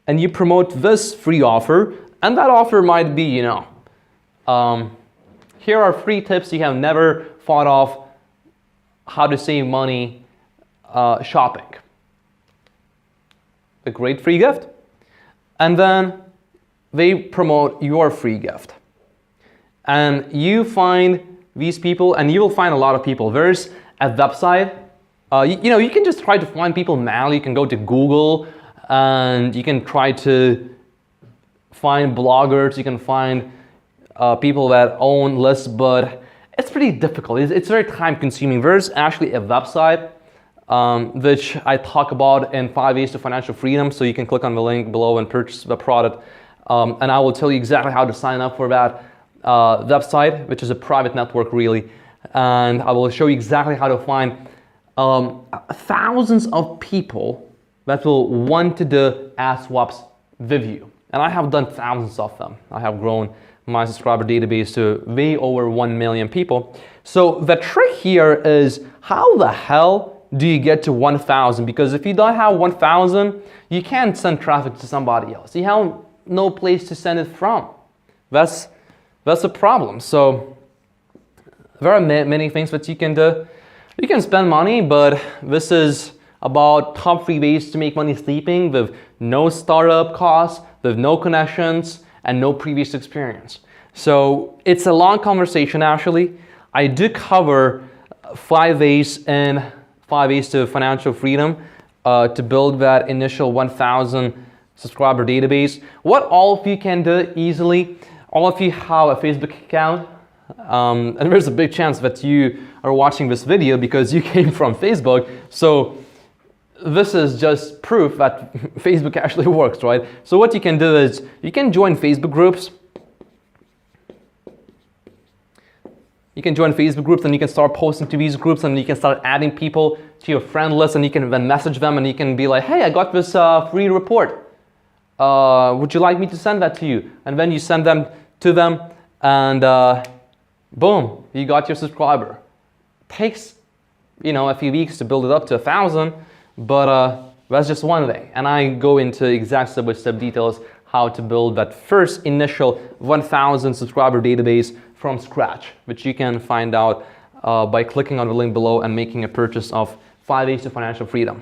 and you promote this free offer, and that offer might be, you know, here are 3 tips you have never thought of how to save money shopping. A great free gift. And then they promote your free gift. And you find these people, and you will find a lot of people. There's a website. You know, you can just try to find people manually. You can go to Google and you can try to find bloggers, you can find people that own lists, but it's pretty difficult. It's very time consuming. There's actually a website which I talk about in 5 Ways to Financial Freedom. So you can click on the link below and purchase the product. And I will tell you exactly how to sign up for that website, which is a private network really. And I will show you exactly how to find thousands of people that will want to do ad swaps with you. And I have done thousands of them. I have grown my subscriber database to way over 1 million people. So the trick here is, how the hell do you get to 1,000? Because if you don't have 1,000, you can't send traffic to somebody else. You have no place to send it from. That's a problem. So there are many things that you can do. You can spend money, but this is about top 3 ways to make money sleeping with no startup costs, with no connections, and no previous experience. So it's a long conversation actually. I do cover 5 ways in 5 Ways to Financial Freedom to build that initial 1,000 subscriber database. What all of you can do easily, all of you have a Facebook account, and there's a big chance that you are watching this video because you came from Facebook. So this is just proof that Facebook actually works, right? So what you can do is you can join Facebook groups. You can join Facebook groups and you can start posting to these groups and you can start adding people to your friend list and you can then message them and you can be like, hey, I got this free report. Would you like me to send that to you? And then you send them to them and boom, you got your subscriber. Takes, a few weeks to build it up to 1,000, but that's just one way. And I go into exact step-by-step details how to build that first initial 1,000 subscriber database from scratch, which you can find out by clicking on the link below and making a purchase of 5 Ways to Financial Freedom,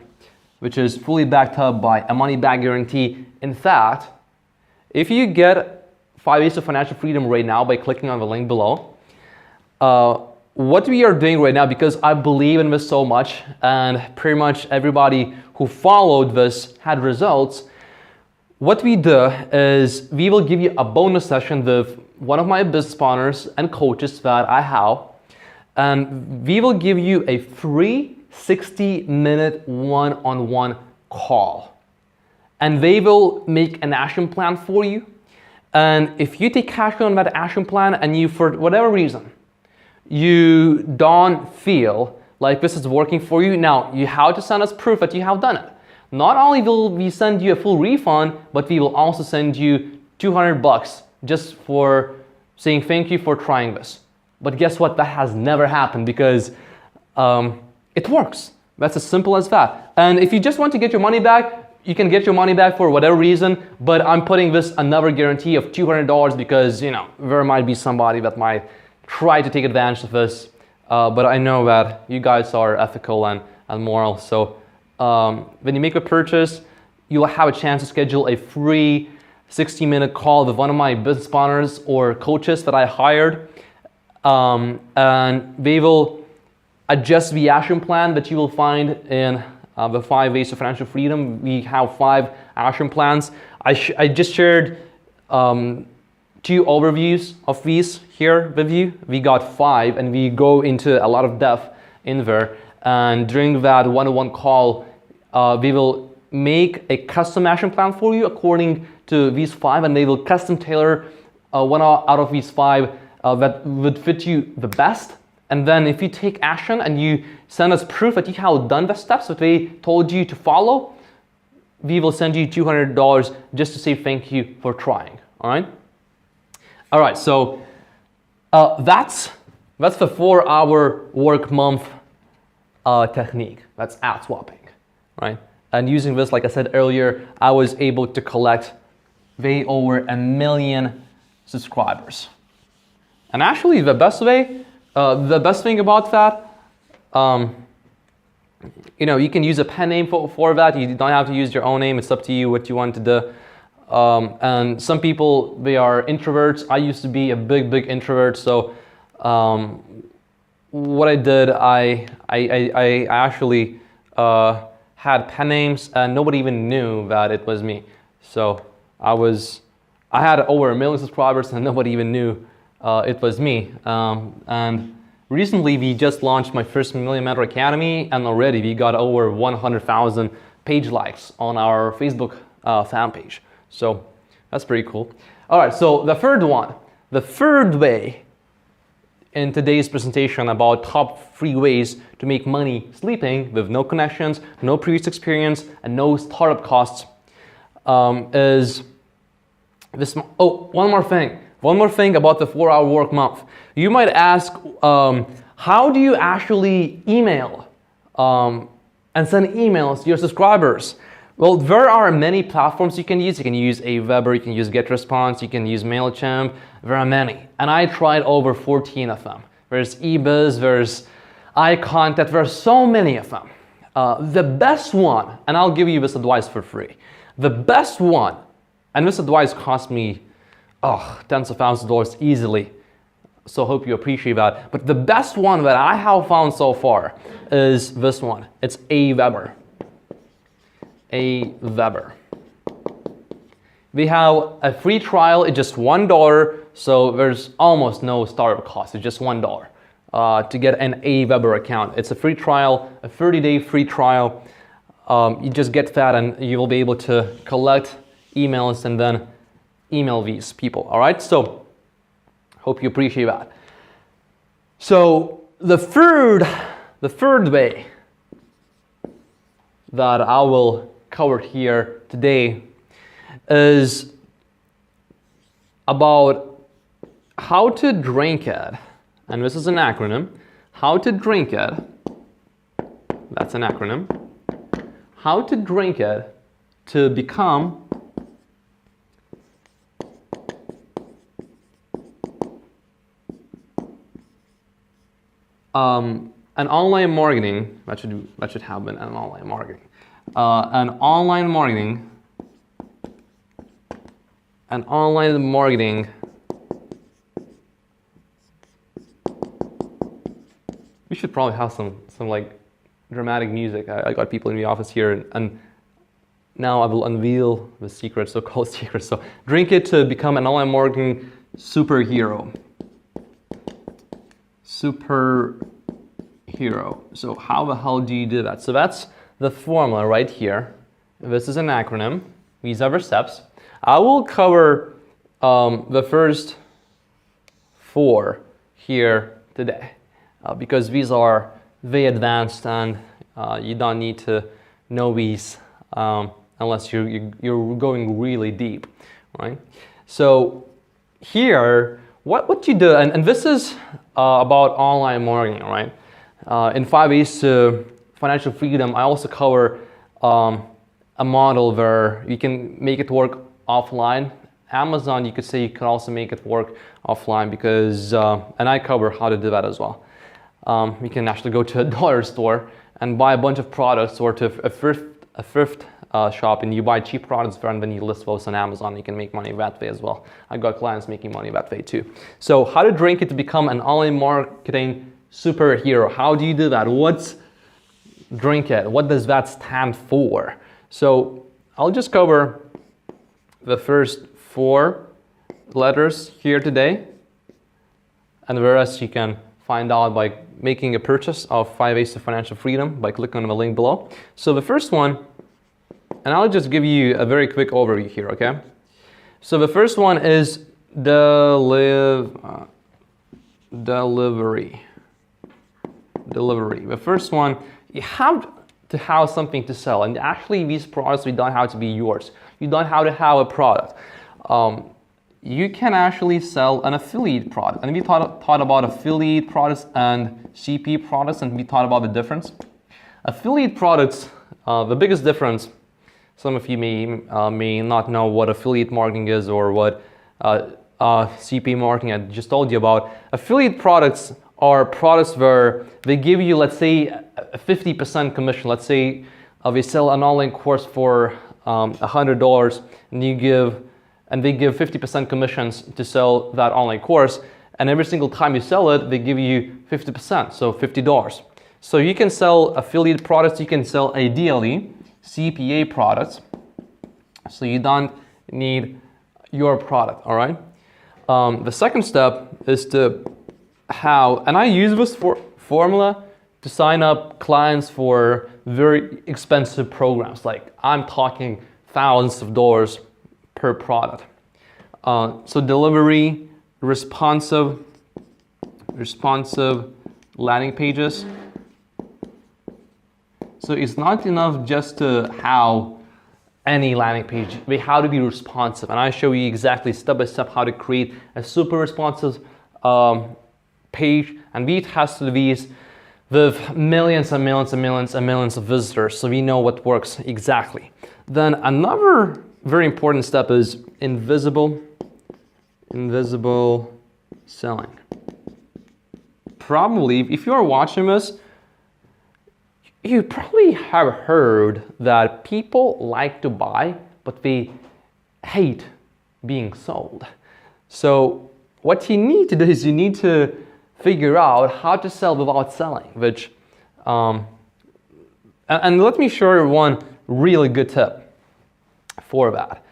which is fully backed up by a money-back guarantee. In fact, if you get 5 Ways to Financial Freedom right now by clicking on the link below, what we are doing right now, because I believe in this so much and pretty much everybody who followed this had results, what we do is we will give you a bonus session with one of my business partners and coaches that I have, and we will give you a free 60-minute one-on-one call. And they will make an action plan for you. And if you take action on that action plan and you, for whatever reason, you don't feel like this is working for you, now you have to send us proof that you have done it. Not only will we send you a full refund, but we will also send you $200 just for saying thank you for trying this. But guess what? That has never happened because it works. That's as simple as that. And if you just want to get your money back, you can get your money back for whatever reason, but I'm putting this another guarantee of $200 because, there might be somebody that might try to take advantage of this. But I know that you guys are ethical and moral. So when you make a purchase, you'll have a chance to schedule a free 60-minute call with one of my business partners or coaches that I hired. And they will adjust the action plan that you will find in the 5 Ways to Financial Freedom. We have 5 action plans. I just shared 2 overviews of these here with you. We got 5 and we go into a lot of depth in there. And during that one-on-one call, we will make a custom action plan for you according to these 5, and they will custom tailor one out of these 5 that would fit you the best. And then if you take action and you send us proof that you have done the steps that they told you to follow, we will send you $200 just to say thank you for trying. All right? All right, so that's the 4-hour work month technique. That's ad swapping, right? And using this, like I said earlier, I was able to collect way over 1 million subscribers. And actually, the best thing about that, you can use a pen name for that. You don't have to use your own name. It's up to you what you want to do. And some people, they are introverts. I used to be a big introvert. So what I did, I actually had pen names and nobody even knew that it was me. So I was I had over 1 million subscribers and nobody even knew it was me. And recently we just launched my first Million Mentor Academy, and already we got over 100,000 page likes on our Facebook fan page. So that's pretty cool. All right, so the third way in today's presentation about top 3 ways to make money sleeping with no connections, no previous experience, and no startup costs is this. Oh, one more thing about the 4-hour work month. You might ask, how do you actually email and send emails to your subscribers? Well, there are many platforms you can use. You can use Aweber, you can use GetResponse, you can use MailChimp. There are many, and I tried over 14 of them. There's eBiz, there's iContact, there are so many of them. The best one, and I'll give you this advice for free. The best one, and this advice cost me tens of thousands of dollars easily, so hope you appreciate that. But the best one that I have found so far is this one. It's Aweber. Aweber. We have a free trial. It's just $1, so there's almost no startup cost. It's just $1 to get an Aweber account. It's a free trial, a 30-day free trial. You just get that, and you will be able to collect emails and then email these people. All right. So hope you appreciate that. So the third way that I will cover here today is about how to drink it, and this is an acronym. How to drink it, that's an acronym. How to drink it to become an online marketing, that should have been an online marketing. An online marketing. We should probably have some like dramatic music. I got people in the office here, and now I will unveil the secret, so-called secret. So drink it to become an online marketing superhero. So how the hell do you do that? So that's the formula right here. This is an acronym. These are the steps. I will cover the first 4 here today because these are very advanced, and you don't need to know these unless you're going really deep, right? So here, what you do, and this is about online marketing, right? In 5 Ways to Financial Freedom, I also cover a model where you can make it work offline. Amazon, you could say you can also make it work offline because, and I cover how to do that as well. You can actually go to a dollar store and buy a bunch of products, or to a thrift shop, and you buy cheap products there, and then you list those on Amazon. You can make money that way as well. I got clients making money that way too. So how to drink it to become an online marketing superhero. How do you do that? What's drink it? What does that stand for? So I'll just cover the first 4 letters here today, and the rest you can find out by making a purchase of 5 Ways to Financial Freedom by clicking on the link below. So the first one, and I'll just give you a very quick overview here, okay? So the first one is delivery. The first one, you have to have something to sell, and actually these products, we don't have to be yours. You don't have to have a product. You can actually sell an affiliate product, and we thought about affiliate products and CP products, and we thought about the difference. Affiliate products, the biggest difference, some of you may not know what affiliate marketing is or what CP marketing I just told you about. Affiliate products are products where they give you, let's say, a 50% commission. Let's say they sell an online course for $100, and they give 50% commissions to sell that online course, and every single time you sell it, they give you 50%, so $50. So you can sell affiliate products, you can sell ideally CPA products, so you don't need your product, all right? The second step is and I use this formula to sign up clients for very expensive programs. Like I'm talking thousands of dollars per product. So delivery, responsive landing pages. So it's not enough just to how any landing page, they have to be responsive. And I show you exactly step by step how to create a super responsive page, and we tested these with millions and millions and millions and millions of visitors, so we know what works exactly. Then another very important step is invisible selling. Probably, if you are watching this, you probably have heard that people like to buy, but they hate being sold. So what you need to do is you need to figure out how to sell without selling, which, and let me show you one really good tip for that.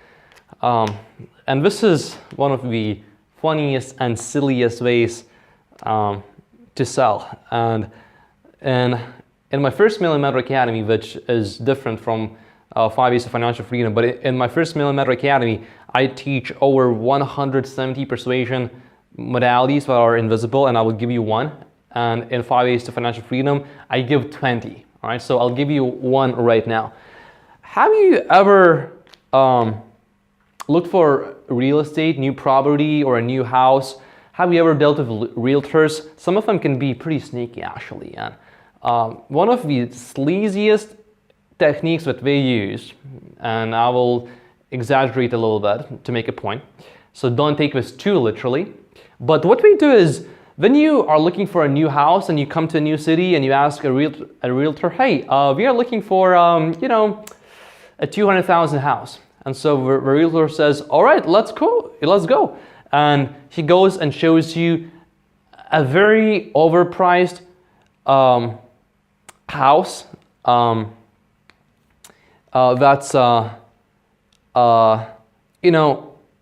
And this is one of the funniest and silliest ways to sell. And in my first Millimeter Academy, which is different from 5 Ways to Financial Freedom, but in my first Millimeter Academy, I teach over 170 persuasion modalities that are invisible, and I will give you one. And in 5 Ways to Financial Freedom, I give 20. All right, so I'll give you one right now. Have you ever looked for real estate, new property, or a new house? Have you ever dealt with realtors? Some of them can be pretty sneaky, actually. And one of the sleaziest techniques that they use, and I will exaggerate a little bit to make a point, so don't take this too literally, but what we do is when you are looking for a new house and you come to a new city and you ask a realtor, hey, we are looking for a 200,000 house. And so the realtor says, all right, let's go. And he goes and shows you a very overpriced house that's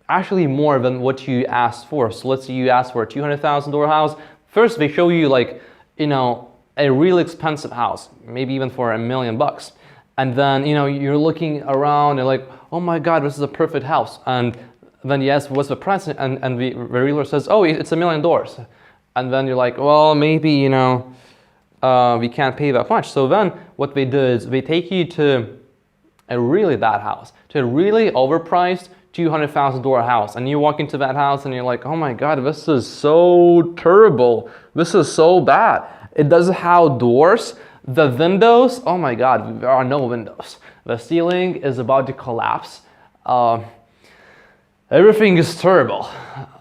actually more than what you asked for. So let's say you asked for a $200,000 house. First, they show you a real expensive house, maybe even for $1 million. And then, you're looking around and like, oh my God, this is a perfect house. And then you ask, what's the price? And the realtor says, oh, it's $1 million. And then you're like, well, maybe, we can't pay that much. So then what they do is they take you to a really bad house, to a really overpriced $200,000 house. And you walk into that house and you're like, oh my God, this is so terrible. This is so bad. It doesn't have doors. The windows, oh my God, there are no windows. The ceiling is about to collapse. Everything is terrible.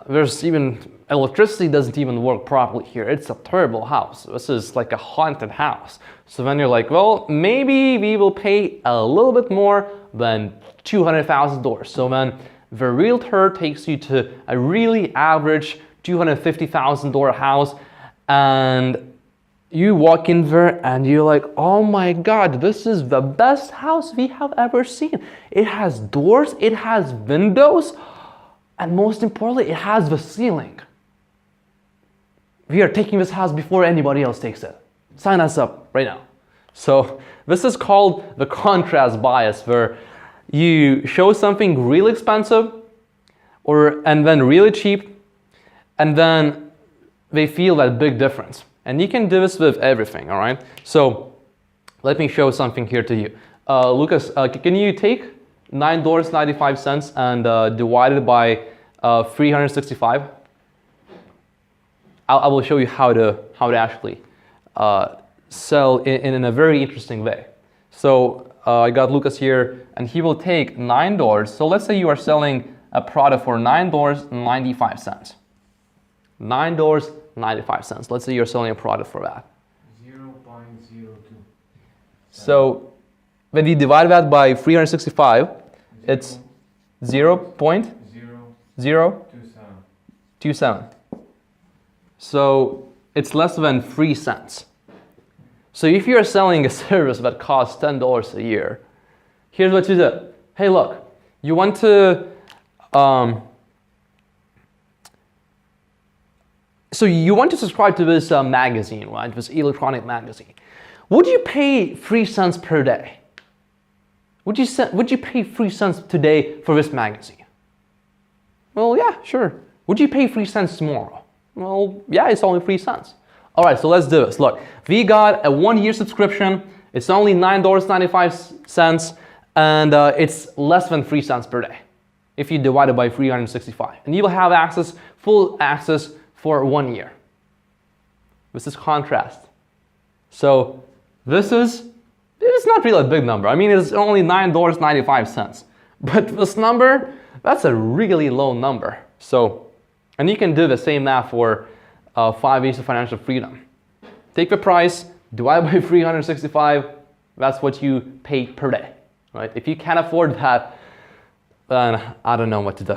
There's even, electricity doesn't even work properly here. It's a terrible house. This is like a haunted house. So then you're like, well, maybe we will pay a little bit more than $200,000. So then the realtor takes you to a really average $250,000 house, and you walk in there and you're like, oh my God, this is the best house we have ever seen. It has doors, it has windows, and most importantly, it has the ceiling. We are taking this house before anybody else takes it. Sign us up right now. So this is called the contrast bias, where you show something really expensive and then really cheap, and then they feel that big difference. And you can do this with everything, all right? So let me show something here to you. Lucas, can you take $9.95 and divide it by 365? I will show you how to actually sell in a very interesting way. So I got Lucas here, and he will take $9. So let's say you are selling a product for $9.95. $9.95. Let's say you're selling a product for that. 0.02. So when you divide that by 365, it's 0.027. So it's less than 3 cents. So if you're selling a service that costs $10 a year, here's what you do. Hey, look, you want to So you want to subscribe to this magazine, right? This electronic magazine. Would you pay 3 cents per day? Would you pay 3 cents today for this magazine? Well, yeah, sure. Would you pay 3 cents tomorrow? Well, yeah, it's only 3 cents. All right, so let's do this. Look, we got a 1-year subscription. It's only $9.95, and it's less than 3 cents per day if you divide it by 365. And you will have access, full access for 1 year. This is contrast. So this is, it's not really a big number. I mean, it's only $9.95. But this number, that's a really low number. So, and you can do the same math for 5 Ways to Financial Freedom. Take the price, divide by 365, that's what you pay per day, right? If you can't afford that, then I don't know what to do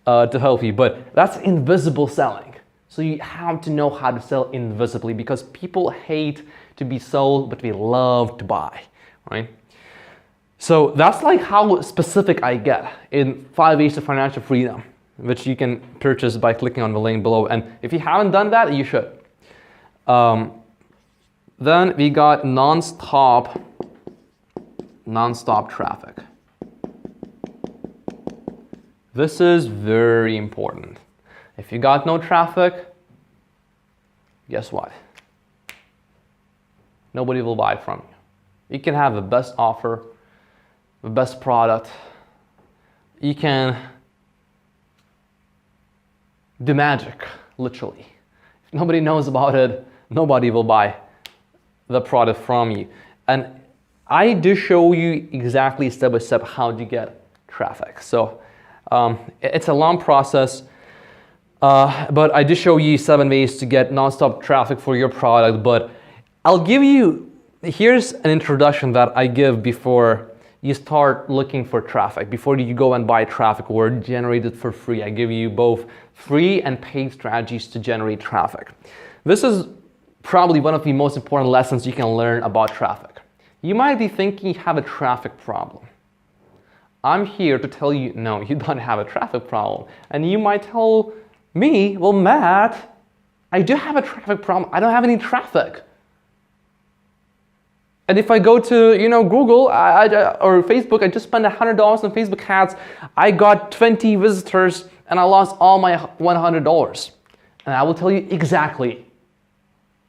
to help you, but that's invisible selling. So you have to know how to sell invisibly because people hate to be sold, but we love to buy, right? So that's like how specific I get in 5 Ways to Financial Freedom, which you can purchase by clicking on the link below. And if you haven't done that, you should. Then we got non-stop traffic. This is very important. If you got no traffic, guess what? Nobody will buy from you. You can have the best offer, the best product. You can do magic, literally. If nobody knows about it, nobody will buy the product from you. And I do show you exactly step by step how to get traffic. So it's a long process, but I do show you 7 ways to get nonstop traffic for your product. But I'll give you, here's an introduction that I give before you start looking for traffic, before you go and buy traffic or generate it for free. I give you both free and paid strategies to generate traffic. This is probably one of the most important lessons you can learn about traffic. You might be thinking you have a traffic problem. I'm here to tell you, no, you don't have a traffic problem. And you might tell me, well, Matt, I do have a traffic problem. I don't have any traffic. And if I go to, Google or Facebook, I just spent $100 on Facebook ads. I got 20 visitors and I lost all my $100. And I will tell you exactly,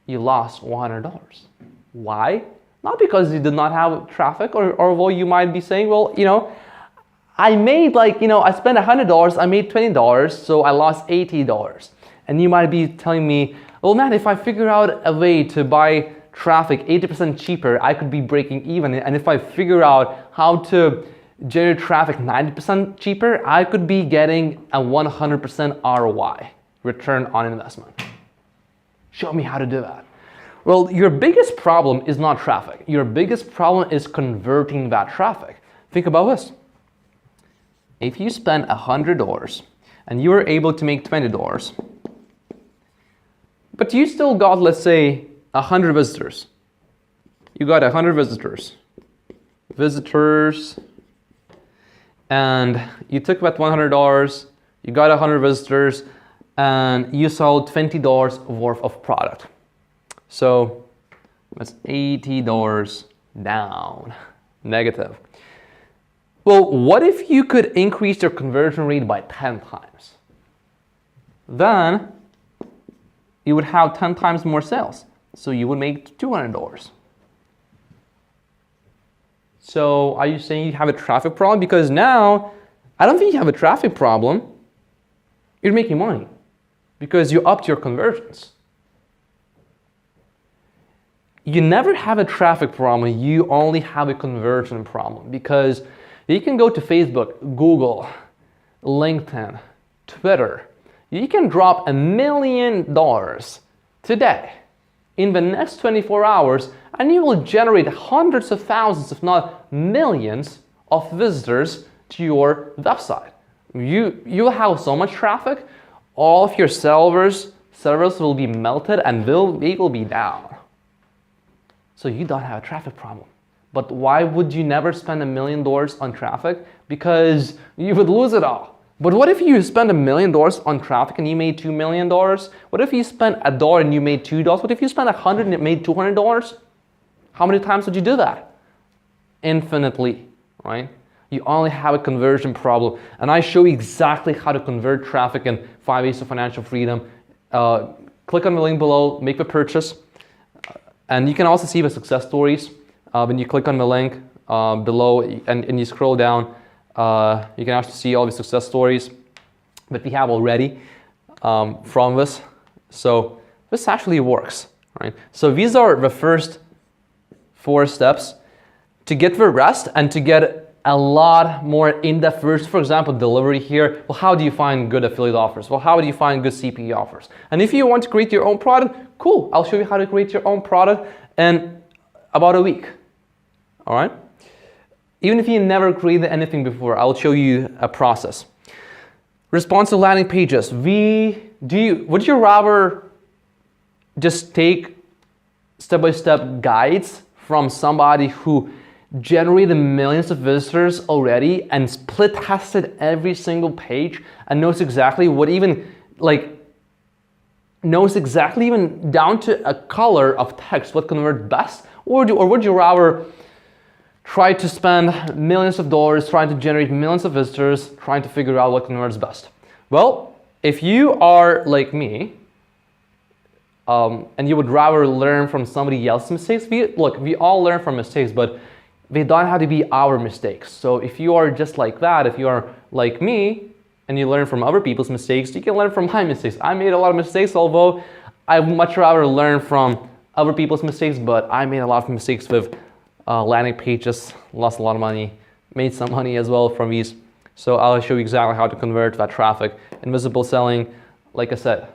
you lost $100. Why? Not because you did not have traffic, or well, you might be saying, well, I made I spent $100, I made $20, so I lost $80. And you might be telling me, well, man, if I figure out a way to buy traffic 80% cheaper, I could be breaking even. And if I figure out how to generate traffic 90% cheaper, I could be getting a 100% ROI, return on investment. Show me how to do that. Well, your biggest problem is not traffic. Your biggest problem is converting that traffic. Think about this. If you spend $100 and you were able to make $20, but you still got, let's say, 100 visitors. You got 100 visitors, and you took that $100, you got 100 visitors, and you sold $20 worth of product. So that's $80 down, negative. Well, what if you could increase your conversion rate by 10 times? Then you would have 10 times more sales. So you would make $200. So are you saying you have a traffic problem? Because now, I don't think you have a traffic problem. You're making money because you upped your conversions. You never have a traffic problem, you only have a conversion problem, because you can go to Facebook, Google, LinkedIn, Twitter. You can drop $1 million today in the next 24 hours, and you will generate hundreds of thousands, if not millions, of visitors to your website. You'll have so much traffic, all of your servers will be melted and they will be down. So you don't have a traffic problem. But why would you never spend $1 million on traffic? Because you would lose it all. But what if you spend $1 million on traffic and you made $2 million? What if you spent $1 and you made $2? What if you spent $100 and it made $200? How many times would you do that? Infinitely, right? You only have a conversion problem. And I show you exactly how to convert traffic in 5 Ways to Financial Freedom. Click on the link below, make the purchase. And you can also see the success stories. When you click on the link below and you scroll down, you can actually see all the success stories that we have already from this. So this actually works, right? So these are the first 4 steps. To get the rest and to get a lot more in-depth versions, for example, delivery here. Well, how do you find good affiliate offers? Well, how do you find good CPE offers? And if you want to create your own product, cool. I'll show you how to create your own product in about a week. All right? Even if you never created anything before, I'll show you a process. Responsive landing pages. Would you rather just take step-by-step guides from somebody who generated millions of visitors already and split tested every single page and knows exactly what knows exactly even down to a color of text what converts best? Or would you rather try to spend millions of dollars trying to generate millions of visitors trying to figure out what converts best? Well, if you are like me, and you would rather learn from somebody else's mistakes, we all learn from mistakes, but they don't have to be our mistakes. So if you are just like that, if you are like me, and you learn from other people's mistakes, you can learn from my mistakes. I made a lot of mistakes, although I would much rather learn from other people's mistakes, but I made a lot of mistakes with landing pages, lost a lot of money, made some money as well from these. So I'll show you exactly how to convert that traffic. Invisible selling, like I said,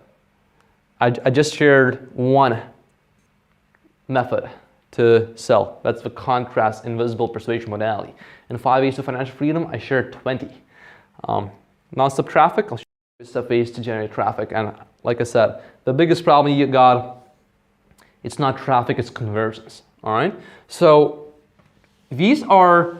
I just shared one method to sell. That's the contrast invisible persuasion modality. In 5 Ways to Financial Freedom, I shared 20. Non-stop traffic, I'll show you step ways to generate traffic. And like I said, the biggest problem you got, it's not traffic, it's conversions. All right. So these are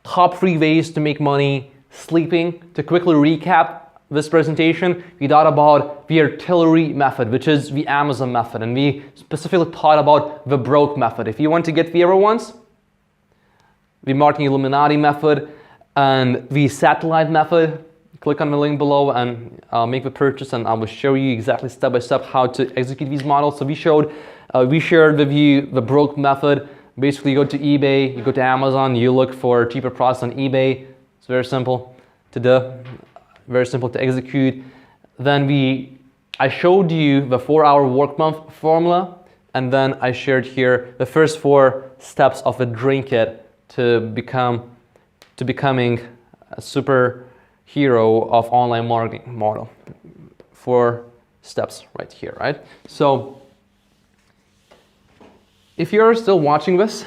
top 3 ways to make money sleeping. To quickly recap this presentation, we thought about the artillery method, which is the Amazon method, and we specifically thought about the broke method. If you want to get the other ones, the marketing Illuminati method and the satellite method, click on the link below and make the purchase, and I will show you exactly step by step how to execute these models. So we shared with you the broke method. Basically, you go to eBay, you go to Amazon, you look for cheaper products on eBay. It's very simple to do. Very simple to execute. Then I showed you the 4-hour work month formula, and then I shared here the first 4 steps of a dream kit to becoming a superhero of online marketing model. 4 steps right here, right? So if you're still watching this,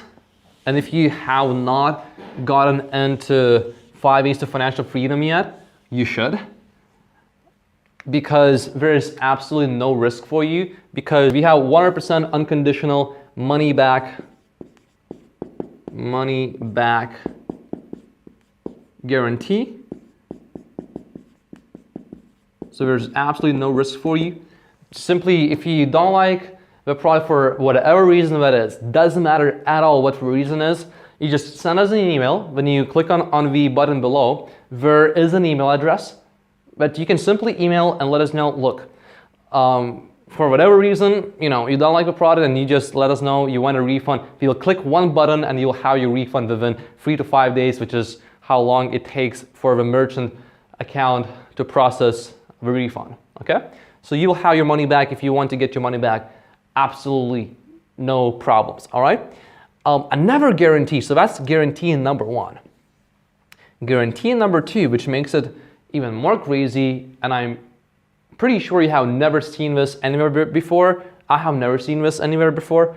and if you have not gotten into 5 Ways to Financial Freedom yet, you should, because there is absolutely no risk for you, because we have 100% unconditional money back guarantee. So there's absolutely no risk for you. Simply, if you don't like the product for whatever reason that is, doesn't matter at all what the reason is, you just send us an email. When you click on the button below, there is an email address, but you can simply email and let us know, look, for whatever reason, you don't like the product, and you just let us know you want a refund. You'll click one button and you'll have your refund within 3 to 5 days, which is how long it takes for the merchant account to process the refund, okay? So you'll have your money back if you want to get your money back. Absolutely no problems, all right? A never guarantee, so that's guarantee number 1. Guarantee number 2, which makes it even more crazy, and I'm pretty sure you have never seen this anywhere before. I have never seen this anywhere before.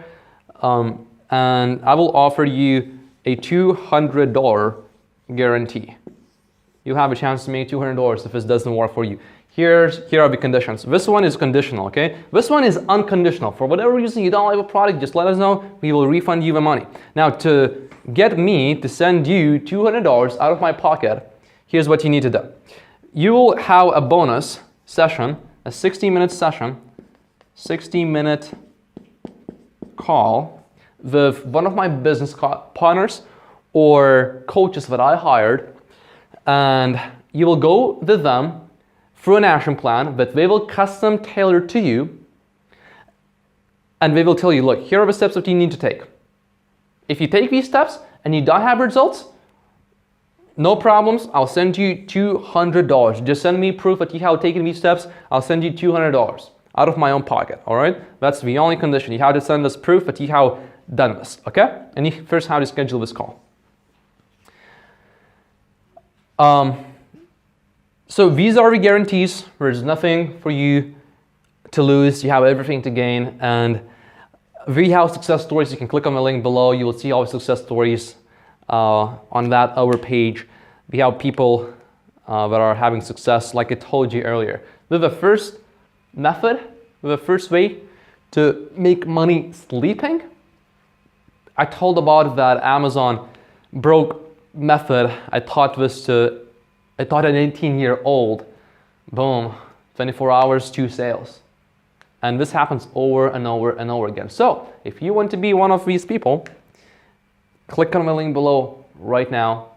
And I will offer you a $200 guarantee. You have a chance to make $200 if this doesn't work for you. Here are the conditions. This one is conditional, okay? This one is unconditional. For whatever reason you don't like a product, just let us know. We will refund you the money. Now, to get me to send you $200 out of my pocket, here's what you need to do. you will have a bonus session, a 60-minute session, 60-minute call with one of my business partners or coaches that I hired, and you will go with them through an action plan that they will custom tailor to you, and they will tell you, look, here are the steps that you need to take. If you take these steps and you don't have results, no problems, I'll send you $200. Just send me proof that you have taken these steps, I'll send you $200 out of my own pocket, all right? That's the only condition. You have to send us proof that you have done this, okay? And you first have to schedule this call. So these are the guarantees. There's nothing for you to lose. You have everything to gain. And we have success stories. You can click on the link below. You will see all the success stories on our page. We have people that are having success, like I told you earlier. With the first method, with the first way to make money sleeping, I told about that Amazon broke method. I taught an 18-year-old, boom, 24 hours, 2 sales. And this happens over and over and over again. So if you want to be one of these people, click on the link below right now,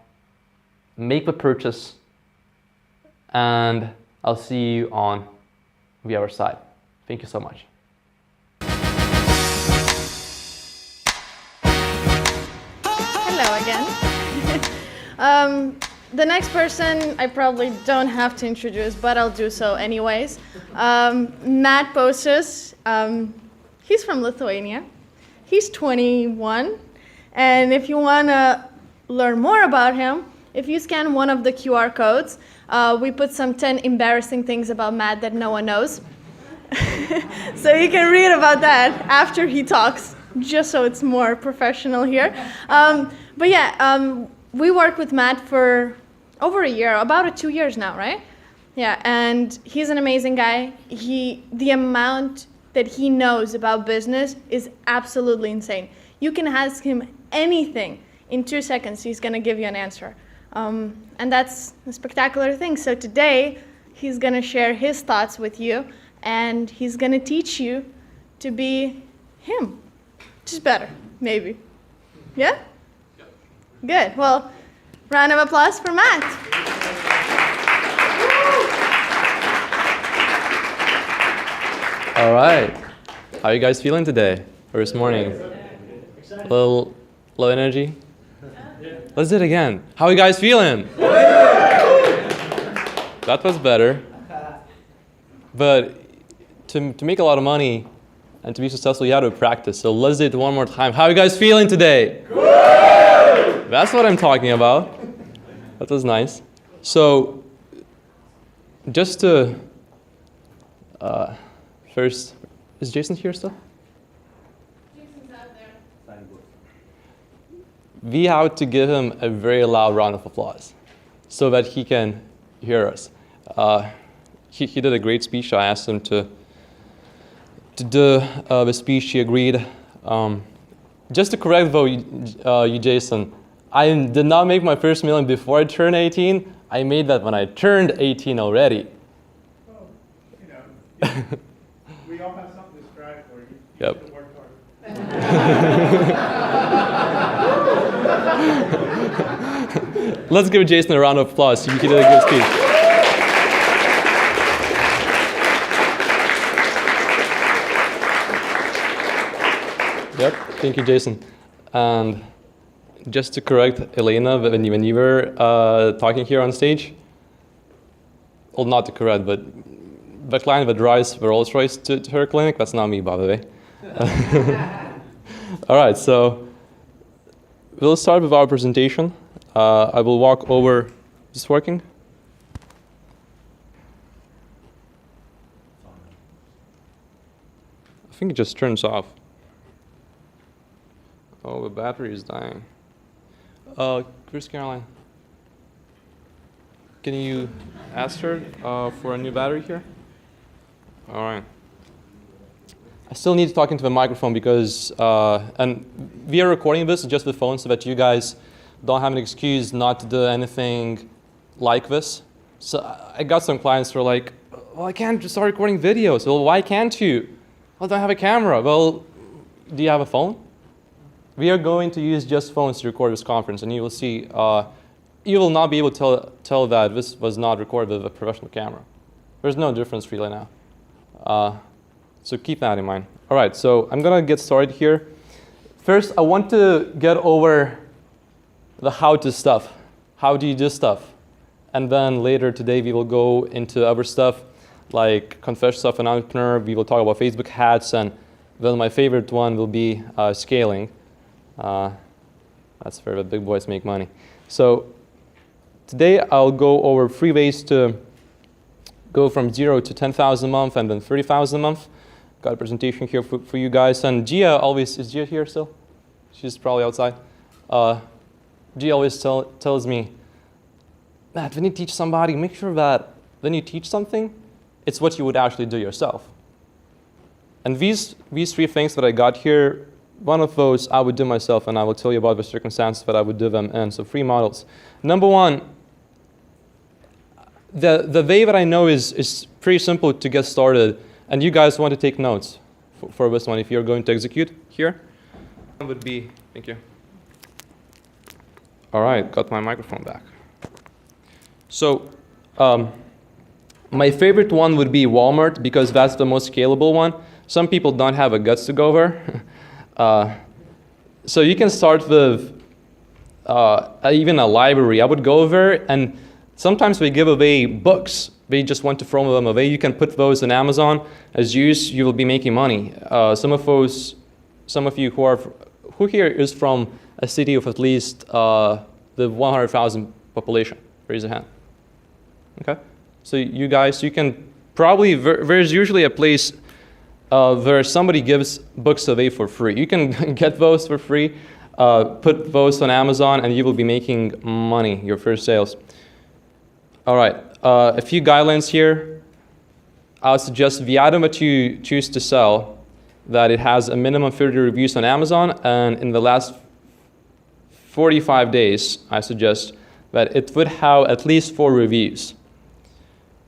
make the purchase, and I'll see you on the other side. Thank you so much. Hello again. The next person I probably don't have to introduce, but I'll do so anyways. Matt Postas. He's from Lithuania. He's 21. And if you want to learn more about him, if you scan one of the QR codes, we put some 10 embarrassing things about Matt that no one knows. So you can read about that after he talks, just so it's more professional here. But yeah, we worked with Matt for over a year, about 2 years now, right? Yeah, and he's an amazing guy. The amount that he knows about business is absolutely insane. You can ask him anything. In 2 seconds, he's gonna give you an answer. And that's a spectacular thing. So today, he's gonna share his thoughts with you, and he's gonna teach you to be him. Just better, maybe. Yeah? Good. Well, round of applause for Matt. All right. How are you guys feeling today or this morning? A little low energy? Let's do it again. How are you guys feeling? That was better. But to make a lot of money and to be successful, you have to practice. So let's do it one more time. How are you guys feeling today? That's what I'm talking about. That was nice. So just to first, is Jason here still? Jason's out there. We have to give him a very loud round of applause so that he can hear us. He did a great speech. I asked him to do the speech. He agreed. Just to correct though, you Jason, I did not make my first million before I turned 18. I made that when I turned 18 already. Well, we all have something to strive for. You Yep. should have worked hard. Let's give Jason a round of applause. He did a good speech. Yep, thank you, Jason. And just to correct Elena, when you were talking here on stage, well, not to correct, but the client that drives the Rolls Royce to her clinic, that's not me, by the way. All right, so we'll start with our presentation. I will walk over. Is this working? I think it just turns off. Oh, the battery is dying. Chris Caroline, can you ask her for a new battery here? All right. I still need to talk into the microphone because, and we are recording this just with phone so that you guys don't have an excuse not to do anything like this. So I got some clients who are like, well, I can't just start recording videos. Well, why can't you? Well, I don't have a camera. Well, do you have a phone? We are going to use just phones to record this conference, and you will see, you will not be able to tell that this was not recorded with a professional camera. There's no difference really now. So keep that in mind. All right, so I'm gonna get started here. First, I want to get over the how-to stuff. How do you do stuff? And then later today, we will go into other stuff like Confessions of an Entrepreneur. We will talk about Facebook ads, and then my favorite one will be scaling. That's where the big boys make money. So today, I'll go over 3 ways to go from 0 to 10,000 a month and then 30,000 a month. Got a presentation here for you guys. And Gia always, is Gia here still? She's probably outside. Gia always tells me, Matt, when you teach somebody, make sure that when you teach something, it's what you would actually do yourself. And these 3 things that I got here, one of those I would do myself, and I will tell you about the circumstances that I would do them in. So 3 models. Number 1, the way that I know is pretty simple to get started, and you guys want to take notes for this one if you're going to execute here. One would be, thank you. All right, got my microphone back. So my favorite one would be Walmart because that's the most scalable one. Some people don't have the guts to go there. So you can start with even a library. I would go there, and sometimes they give away books. They just want to throw them away. You can put those on Amazon as use. You will be making money. Some of you who here is from a city of at least the 100,000 population? Raise a hand. Okay. So you guys, you can probably, there's usually a place where somebody gives books away for free. You can get those for free, put those on Amazon, and you will be making money, your first sales. All right, a few guidelines here. I would suggest the item that you choose to sell, that it has a minimum 30 reviews on Amazon, and in the last 45 days, I suggest that it would have at least 4 reviews.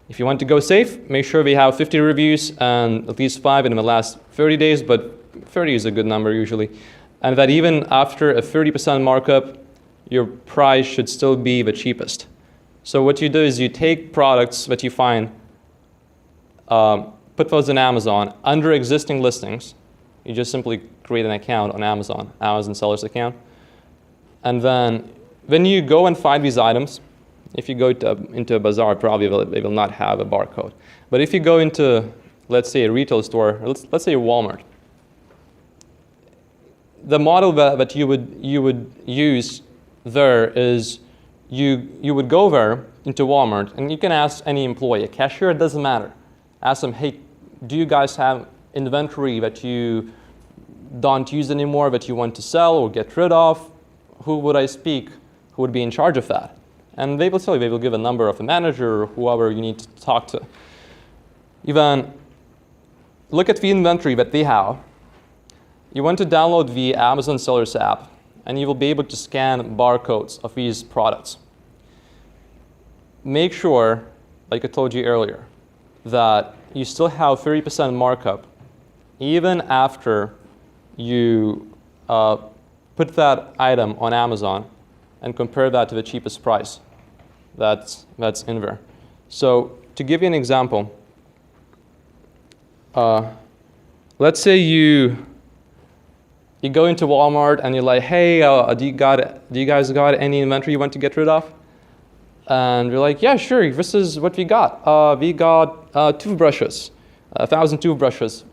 If you want to go safe, make sure we have 50 reviews and at least 5 in the last 30 days, but 30 is a good number usually. And that even after a 30% markup, your price should still be the cheapest. So what you do is you take products that you find, put those on Amazon under existing listings. You just simply create an account on Amazon seller's account. And then when you go and find these items, if you go into a bazaar, probably they will not have a barcode. But if you go into, let's say, a retail store, let's say Walmart, the model that you would use there is you would go there into Walmart, and you can ask any employee, a cashier, it doesn't matter. Ask them, hey, do you guys have inventory that you don't use anymore, that you want to sell or get rid of? Who would I speak? Who would be in charge of that? And they will tell you, they will give a number of a manager or whoever you need to talk to. Even look at the inventory that they have. You want to download the Amazon Sellers app, and you will be able to scan barcodes of these products. Make sure, like I told you earlier, that you still have 30% markup even after you put that item on Amazon and compare that to the cheapest price that's in there. So to give you an example, let's say you go into Walmart and you're like, hey, do you guys got any inventory you want to get rid of? And you're like, yeah, sure, this is what we got. We got toothbrushes, 1,000 toothbrushes.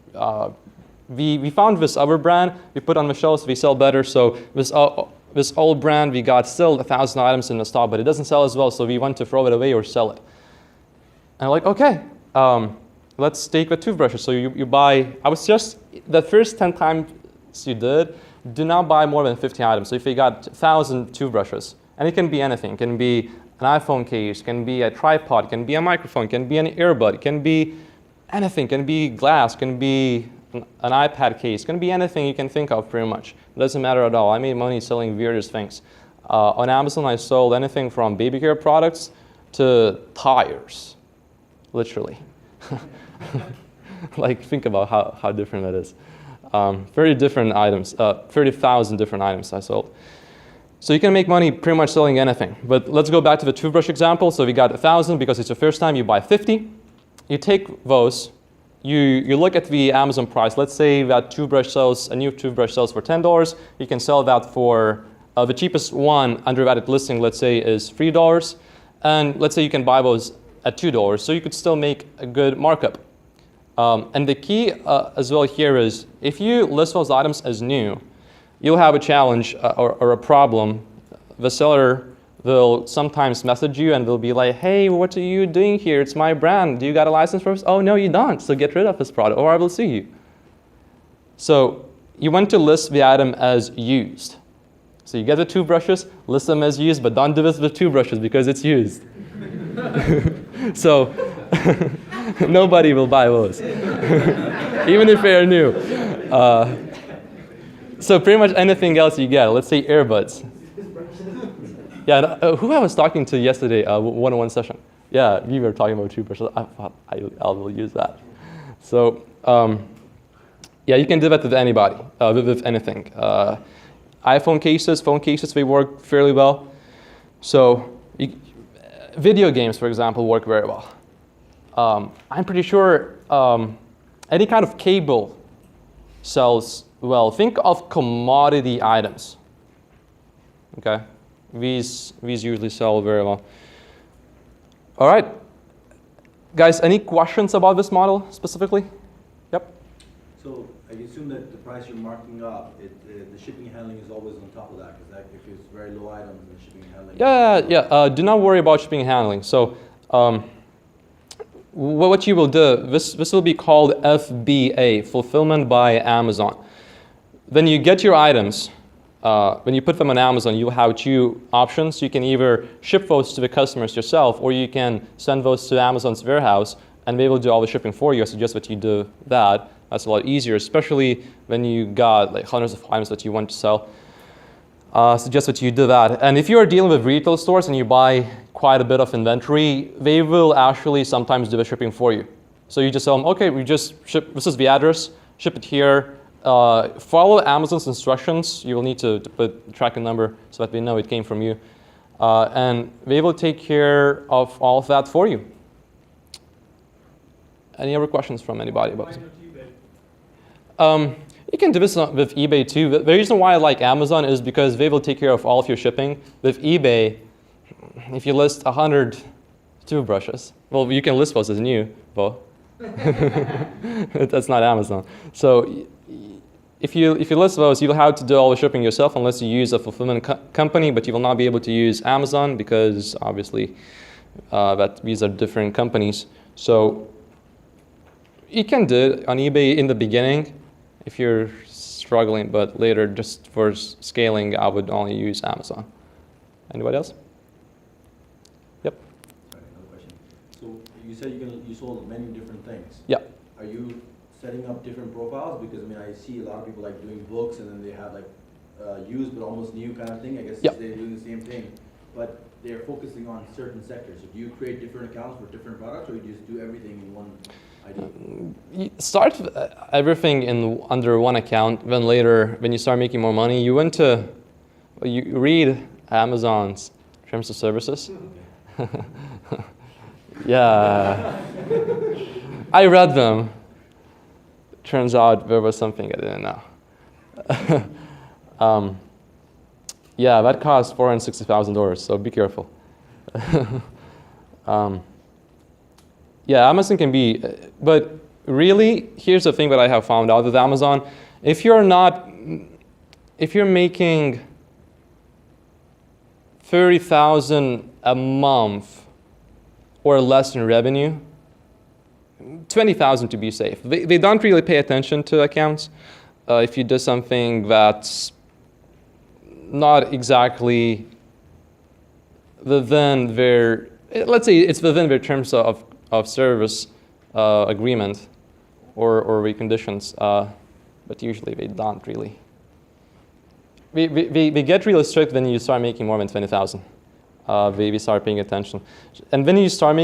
We found this other brand, we put on the shelves, we sell better, so this old brand, we got still 1,000 items in the stock, but it doesn't sell as well, so we want to throw it away or sell it. And I'm like, okay, let's take the toothbrushes. So you buy, I was just, the first 10 times you did, do not buy more than 50 items. So if you got 1,000 toothbrushes, and it can be anything, it can be an iPhone case, can be a tripod, can be a microphone, can be an earbud, can be anything, can be glass, can be an iPad case, can be anything you can think of pretty much. It doesn't matter at all. I made money selling weirdest things. On Amazon, I sold anything from baby care products to tires, literally. Like, think about how different that is. Very different items, 30,000 different items I sold. So you can make money pretty much selling anything. But let's go back to the toothbrush example. So we got 1,000 because it's your first time, you buy 50. You take those, you look at the Amazon price. Let's say that a new toothbrush sells for $10. You can sell that for, the cheapest one under that listing, let's say, is $3. And let's say you can buy those at $2. So you could still make a good markup. And the key as well here is, if you list those items as new, you'll have a challenge or a problem. The seller will sometimes message you and they'll be like, hey, what are you doing here? It's my brand. Do you got a license for this? Oh, no, you don't. So get rid of this product or I will sue you. So you want to list the item as used. So you get the toothbrushes, list them as used, but don't do this with toothbrushes because it's used. So nobody will buy those, even if they are new. So pretty much anything else you get, let's say earbuds. Yeah, who I was talking to yesterday, one-on-one session. Yeah, we were talking about toothbrushes. I thought I will use that. So yeah, you can do that with anybody, with anything. iPhone cases, phone cases, they work fairly well. So video games, for example, work very well. I'm pretty sure any kind of cable sells well. Think of commodity items. Okay, these usually sell very well. All right, guys, any questions about this model specifically? Yep. So I assume that the price you're marking up, the shipping and handling is always on top of that, because if it's very low items, the shipping and handling. Yeah. Do not worry about shipping and handling. So what you will do, this will be called FBA, Fulfillment by Amazon. When you get your items, when you put them on Amazon, you'll have two options. You can either ship those to the customers yourself, or you can send those to Amazon's warehouse, and they will do all the shipping for you. I suggest that you do that. That's a lot easier, especially when you got like hundreds of items that you want to sell. Suggest that you do that. And if you are dealing with retail stores and you buy quite a bit of inventory, they will actually sometimes do the shipping for you. So you just tell them, okay, we just ship, this is the address, ship it here. Follow Amazon's instructions. You will need to put the tracking number so that they know it came from you. And they will take care of all of that for you. Any other questions from anybody about this? You can do this with eBay too. The reason why I like Amazon is because they will take care of all of your shipping. With eBay, if you list 100 toothbrushes, well, you can list those as new, but that's not Amazon. So if you list those, you'll have to do all the shipping yourself unless you use a fulfillment company, but you will not be able to use Amazon because obviously these are different companies. So you can do it on eBay in the beginning if you're struggling, but later, just for scaling, I would only use Amazon. Anybody else? Yep. Sorry, another question. So you said you sold many different things. Yeah. Are you setting up different profiles? Because I mean, I see a lot of people like doing books, and then they have like used but almost new kind of thing. I guess yeah. they're doing the same thing, but they're focusing on certain sectors. So do you create different accounts for different products, or you just do everything in one? You start everything under one account. Then later, when you start making more money, you read Amazon's terms of services. Yeah, I read them. Turns out there was something I didn't know. Yeah, that cost $460,000. So be careful. Yeah, Amazon can be, but really, here's the thing that I have found out with Amazon. If you're making $30,000 a month or less in revenue, $20,000 to be safe. They don't really pay attention to accounts. If you do something that's not exactly within their, let's say it's within their terms of service agreement or the conditions, but usually they don't really. They get really strict when you start making more than $20,000. we start paying attention. And when you start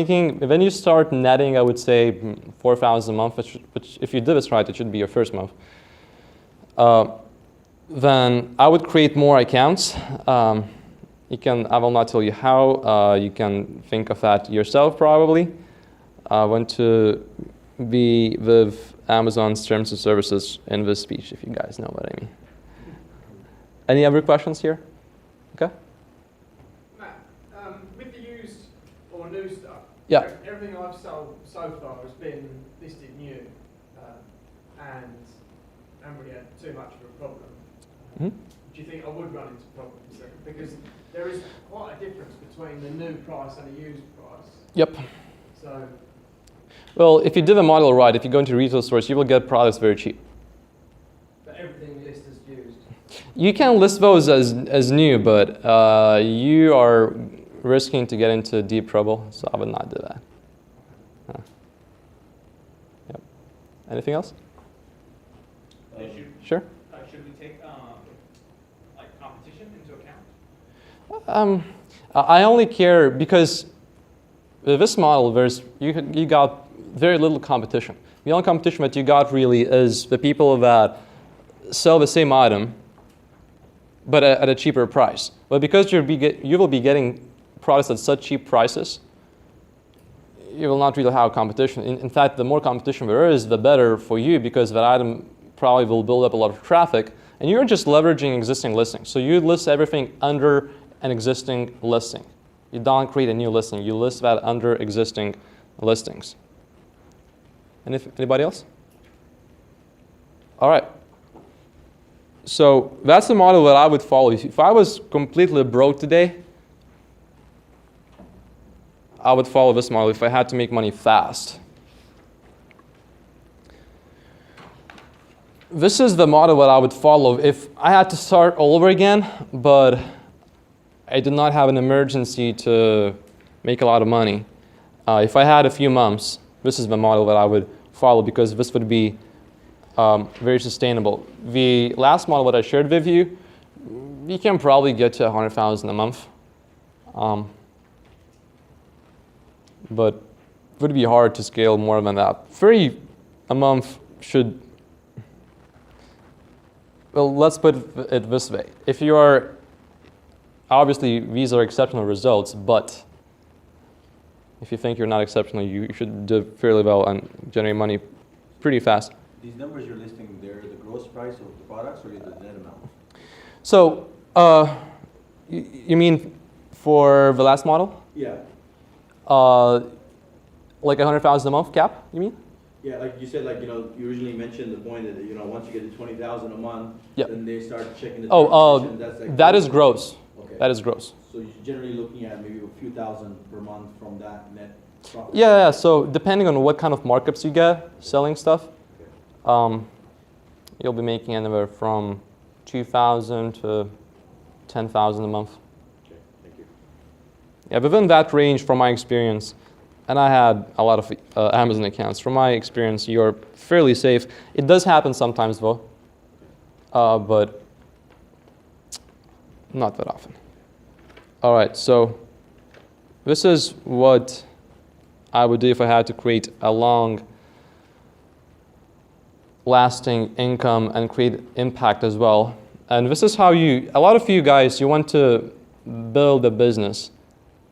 netting, I would say 4,000 a month, which if you did this right, it should be your first month. Then I would create more accounts. I will not tell you how. You can think of that yourself probably. I want to be with Amazon's terms and services in this speech, if you guys know what I mean. Any other questions here? Okay. Matt, with the used or new stuff, Yeah. everything I've sold so far has been listed new and haven't really had too much of a problem. Mm-hmm. Do you think I would run into problems then? Because there is quite a difference between the new price and a used price. Yep. So, Well, if you do the model right, if you go into retail stores, you will get products very cheap. but everything you list as used. You can list those as new, but you are risking to get into deep trouble, so I would not do that. Yep. Anything else? Sure. Should we take like competition into account? I only care because with this model, you got very little competition. The only competition that you got really is the people that sell the same item, but at a cheaper price. But because you will be getting products at such cheap prices, you will not really have competition. In fact, the more competition there is, the better for you, because that item probably will build up a lot of traffic, and you're just leveraging existing listings. So you list everything under an existing listing. You don't create a new listing. You list that under existing listings. Anybody else? All right. So that's the model that I would follow. If I was completely broke today, I would follow this model if I had to make money fast. This is the model that I would follow if I had to start all over again, but I did not have an emergency to make a lot of money. If I had a few months, this is the model that I would follow, because this would be very sustainable. The last model that I shared with you, you can probably get to 100,000 a month. But it would be hard to scale more than that. 30 a month should, well, let's put it this way. If you are, obviously these are exceptional results, but if you think you're not exceptional, you should do fairly well and generate money pretty fast. These numbers you're listing, they're the gross price of the products or the net amount? So, you mean for the last model? Yeah. Like 100,000 a month cap, you mean? Yeah, like you said, like, you originally mentioned the point that, once you get to 20,000 a month, Yep. then they start checking the Oh, terms and conditions. That's like that is gross. Okay. That is gross. So you're generally looking at maybe a few thousand per month from that net profit. Yeah, so depending on what kind of markups you get selling stuff, you'll be making anywhere from 2,000 to 10,000 a month. Okay, thank you. Yeah, within that range, from my experience, and I had a lot of Amazon accounts, from my experience, you're fairly safe. It does happen sometimes though, but not that often. All right, so this is what I would do if I had to create a long-lasting income and create impact as well. And this is how a lot of you guys, you want to build a business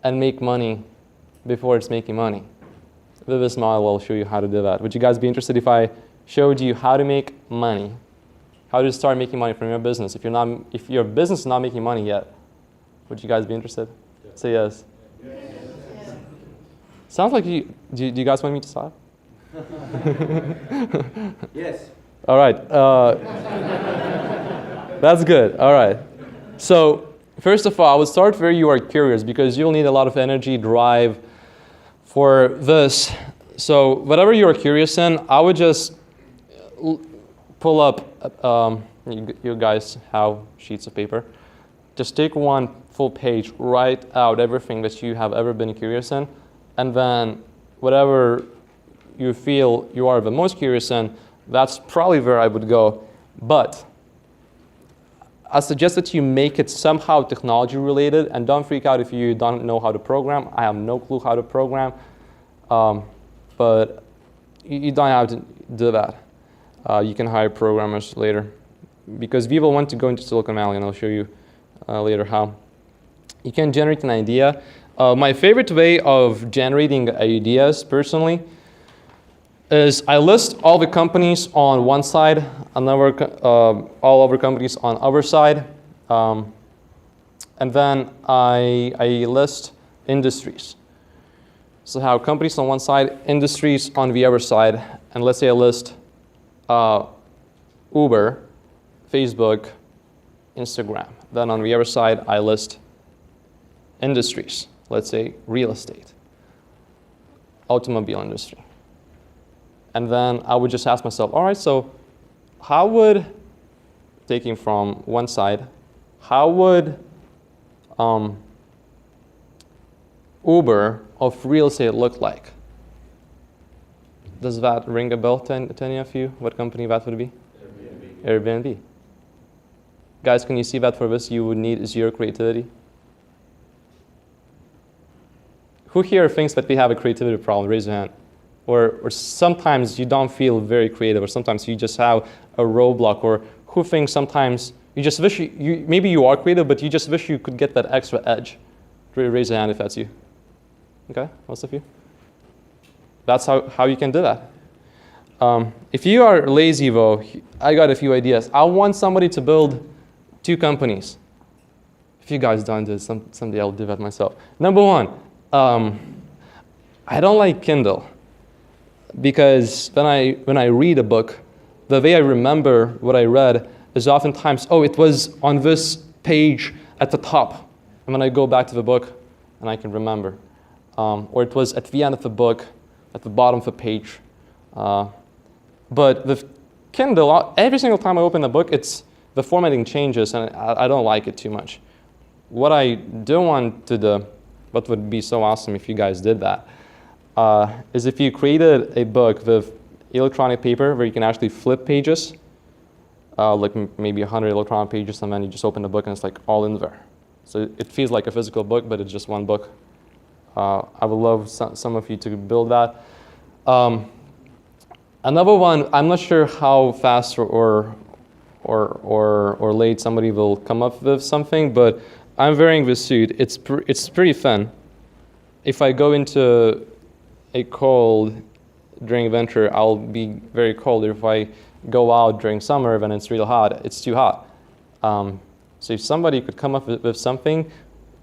and make money before it's making money. With this model, I'll show you how to do that. Would you guys be interested if I showed you how to make money? How to start making money from your business? If your business is not making money yet, would you guys be interested? Yeah. Say yes. Yes. Sounds like do you guys want me to stop? Yes. All right. That's good. All right. So first of all, I would start where you are curious, because you'll need a lot of energy, drive for this. So whatever you're curious in, I would just pull up, you guys have sheets of paper. Just take one full page, write out everything that you have ever been curious in, and then whatever you feel you are the most curious in, that's probably where I would go. But I suggest that you make it somehow technology related, and don't freak out if you don't know how to program. I have no clue how to program, but you don't have to do that. You can hire programmers later, because we will want to go into Silicon Valley, and I'll show you later how. You can generate an idea. My favorite way of generating ideas, personally, is I list all the companies on one side, all other companies on other side, and then I list industries. So I have companies on one side, industries on the other side, and let's say I list Uber, Facebook, Instagram. Then on the other side, I list industries. Let's say real estate, automobile industry. And then I would just ask myself, all right, so how would, taking from one side, how would Uber of real estate look like? Does that ring a bell to any of you? What company that would be? Airbnb. Guys, can you see that for this you would need zero creativity? Who here thinks that we have a creativity problem? Raise your hand. Or sometimes you don't feel very creative, or sometimes you just have a roadblock, or who thinks sometimes you just wish maybe you are creative, but you just wish you could get that extra edge? Raise your hand if that's you. Okay, most of you? That's how you can do that. If you are lazy though, I got a few ideas. I want somebody to build 2 companies. If you guys don't do it, someday I'll do that myself. Number 1, I don't like Kindle, because when I read a book, the way I remember what I read is oftentimes, oh, it was on this page at the top, and when I go back to the book, and I can remember. Or it was at the end of the book, at the bottom of the page. But the Kindle, every single time I open the book, the formatting changes, and I don't like it too much. What I do want to do, what would be so awesome if you guys did that, is if you created a book with electronic paper where you can actually flip pages, like maybe 100 electronic pages, and then you just open the book and it's like all in there. So it feels like a physical book, but it's just one book. I would love some of you to build that. Another one, I'm not sure how fast or late somebody will come up with something, but I'm wearing this suit. It's pretty thin. If I go into a cold during winter, I'll be very cold. If I go out during summer when it's real hot, it's too hot. So if somebody could come up with something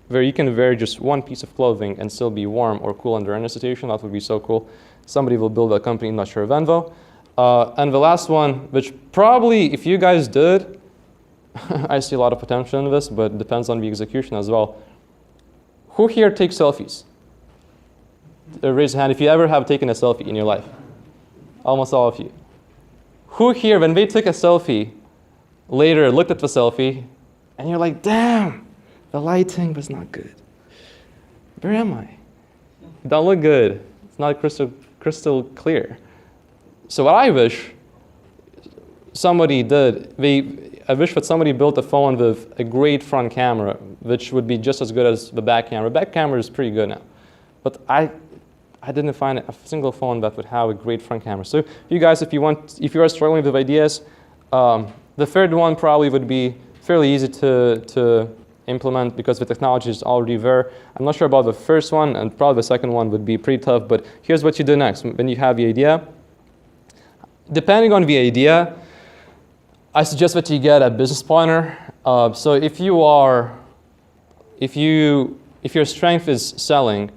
where you can wear just one piece of clothing and still be warm or cool under any situation, that would be so cool. Somebody will build a company, not sure when though. And the last one, which probably if you guys did, I see a lot of potential in this, but it depends on the execution as well. Who here takes selfies? Raise your hand if you ever have taken a selfie in your life. Almost all of you. Who here, when they took a selfie, later looked at the selfie, and you're like, damn, the lighting was not good. Where am I? It don't look good. It's not crystal clear. So what I wish somebody did, I wish that somebody built a phone with a great front camera, which would be just as good as the back camera. Back camera is pretty good now. But I didn't find a single phone that would have a great front camera. So you guys, if you are struggling with ideas, the third one probably would be fairly easy to implement because the technology is already there. I'm not sure about the first one, and probably the second one would be pretty tough, but here's what you do next. When you have the idea, depending on the idea, I suggest that you get a business partner. So if your strength is selling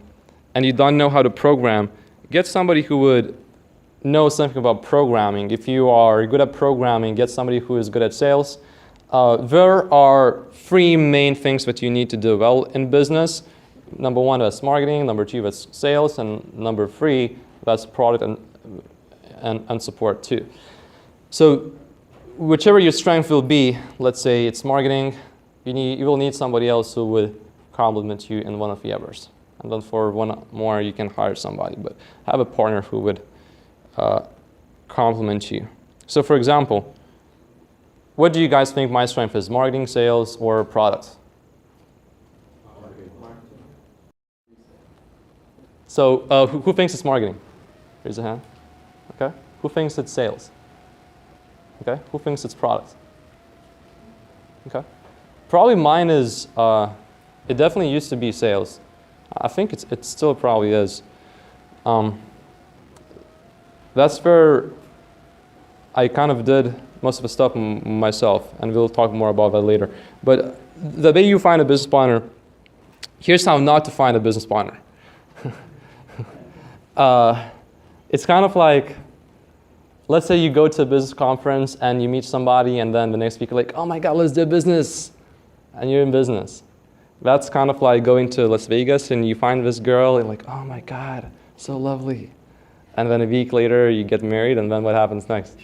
and you don't know how to program, get somebody who would know something about programming. If you are good at programming, get somebody who is good at sales. There are 3 main things that you need to do well in business. Number 1, that's marketing. Number 2, that's sales. And number 3, that's product and support too. So whichever your strength will be, let's say it's marketing, you will need somebody else who would complement you in one of the others. And then for one more, you can hire somebody, but have a partner who would complement you. So for example, what do you guys think my strength is? Marketing, sales, or product? So who thinks it's marketing? Raise a hand. Okay. Who thinks it's sales? Okay. Who thinks it's product? Okay. Probably mine is, it definitely used to be sales. I think it still probably is. That's where I kind of did most of the stuff myself, and we'll talk more about that later. But the way you find a business partner, here's how not to find a business partner. It's kind of like, let's say you go to a business conference and you meet somebody, and then the next week you're like, oh my God, let's do business. And you're in business. That's kind of like going to Las Vegas and you find this girl, and like, oh my God, so lovely. And then a week later you get married, and then what happens next?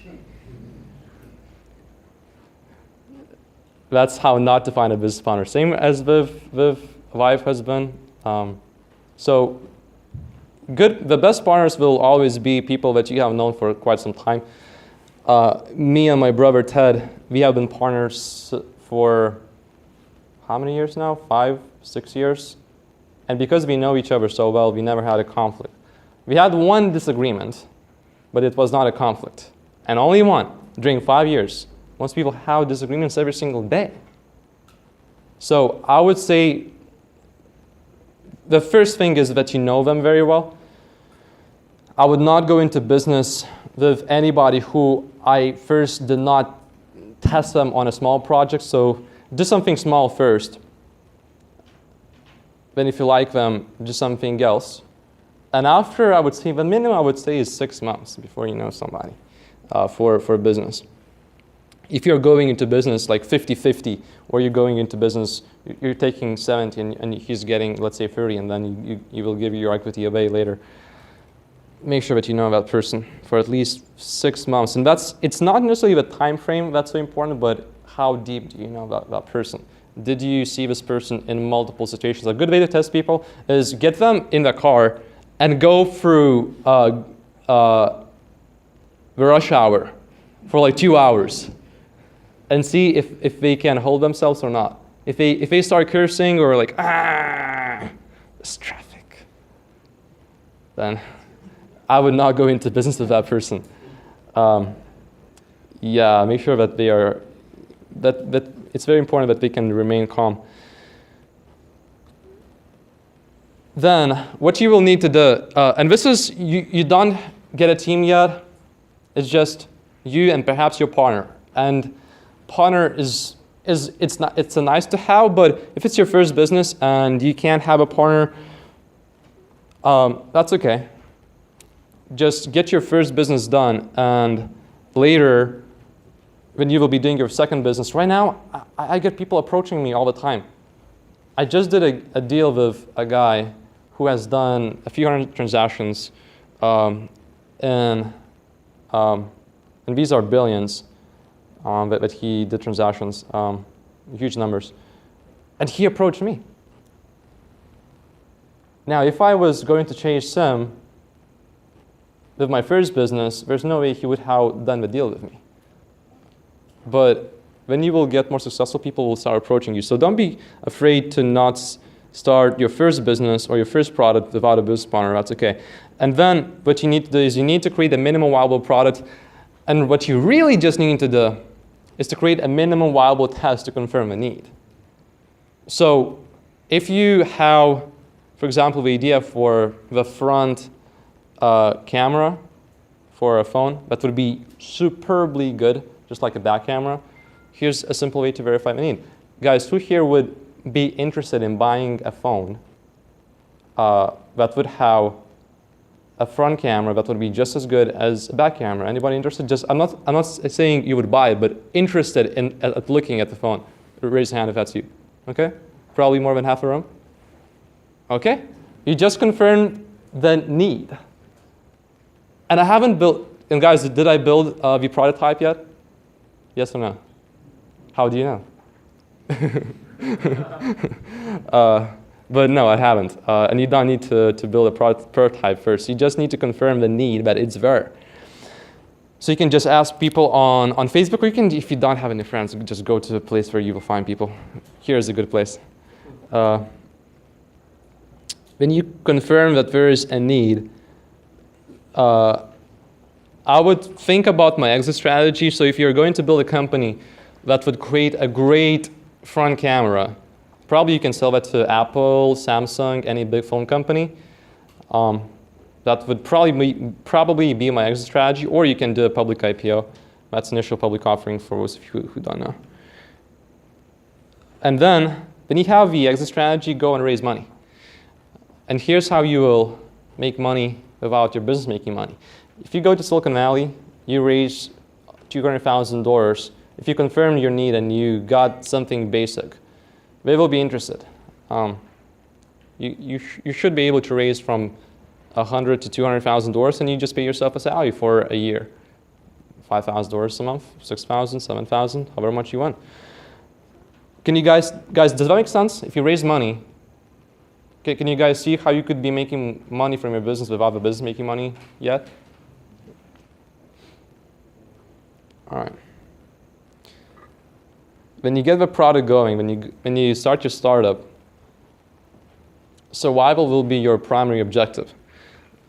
That's how not to find a business partner. Same as with wife, husband. So the best partners will always be people that you have known for quite some time. Me and my brother Ted, we have been partners for how many years now? 5, 6 years. And because we know each other so well, we never had a conflict. We had one disagreement, but it was not a conflict. And only one during 5 years. Most people have disagreements every single day. So I would say the first thing is that you know them very well. I would not go into business with anybody who I first did not test them on a small project. So do something small first. Then if you like them, do something else. And after, I would say, the minimum I would say is 6 months before you know somebody for business. If you're going into business like 50-50, or you're going into business, you're taking 70 and he's getting, let's say, 30, and then you will give your equity away later. Make sure that you know that person for at least 6 months. And it's not necessarily the time frame that's so important, but how deep do you know that person? Did you see this person in multiple situations? A good way to test people is get them in the car and go through the rush hour for like 2 hours and see if they can hold themselves or not. If they start cursing or like, this traffic, then I would not go into business with that person. Yeah, make sure that they are, that it's very important that they can remain calm. Then what you will need to do, and this is, you don't get a team yet, it's just you and perhaps your partner. And partner it's a nice to have, but if it's your first business and you can't have a partner, that's okay. Just get your first business done, and later, when you will be doing your second business. Right now, I get people approaching me all the time. I just did a deal with a guy who has done a few hundred transactions, and these are billions, but he did transactions, huge numbers. And he approached me. Now, if I was going to change Sim with my first business, there's no way he would have done the deal with me. But when you will get more successful, people will start approaching you. So don't be afraid to not start your first business or your first product without a business partner. That's okay. And then what you need to do is you need to create a minimum viable product. And what you really just need to do is to create a minimum viable test to confirm a need. So if you have, for example, the idea for the front camera for a phone that would be superbly good, just like a back camera, here's a simple way to verify the need. Guys, who here would be interested in buying a phone that would have a front camera that would be just as good as a back camera? Anybody interested? I'm not saying you would buy it, but interested in looking at the phone. Raise your hand if that's you. Okay? Probably more than half the room. Okay? You just confirmed the need. And I haven't built, and guys, did I build the prototype yet? Yes or no? How do you know? But no, I haven't. And you don't need to build a prototype first. You just need to confirm the need that it's there. So you can just ask people on Facebook, or you can, if you don't have any friends, you can just go to a place where you will find people. Here's a good place. When you confirm that there is a need, I would think about my exit strategy. So if you're going to build a company that would create a great front camera, probably you can sell that to Apple, Samsung, any big phone company. That would probably be my exit strategy, or you can do a public IPO. That's initial public offering for those of you who don't know. And then, when you have the exit strategy, go and raise money. And here's how you will make money without your business making money. If you go to Silicon Valley, you raise $200,000. If you confirm your need and you got something basic, they will be interested. You should be able to raise from $100,000 to $200,000, and you just pay yourself a salary for a year. $5,000 a month, $6,000, $7,000, however much you want. Can you guys, does that make sense? If you raise money, can you guys see how you could be making money from your business without the business making money yet? All right. When you get the product going, when you start your startup, survival will be your primary objective.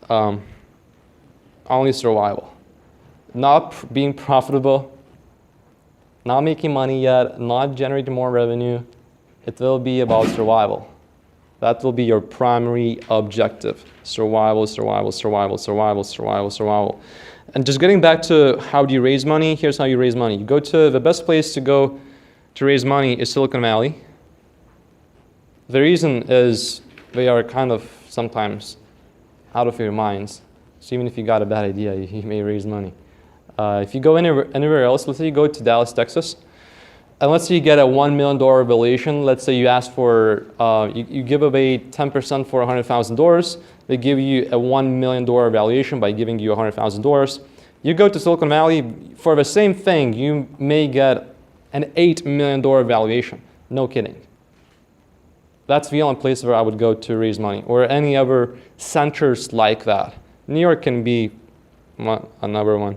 Only survival. Not being profitable, not making money yet, not generating more revenue. It will be about survival. That will be your primary objective. Survival, survival, survival, survival, survival, survival. And just getting back to how do you raise money, here's how you raise money. You go to the best place to go to raise money is Silicon Valley. The reason is they are kind of sometimes out of your minds. So even if you got a bad idea, you may raise money. If you go anywhere else, let's say you go to Dallas, Texas, and let's say you get a $1 million valuation. Let's say you ask for, you give away 10% for $100,000. They give you a $1 million valuation by giving you $100,000. You go to Silicon Valley, for the same thing, you may get an $8 million valuation. No kidding. That's the only place where I would go to raise money, or any other centers like that. New York can be another one.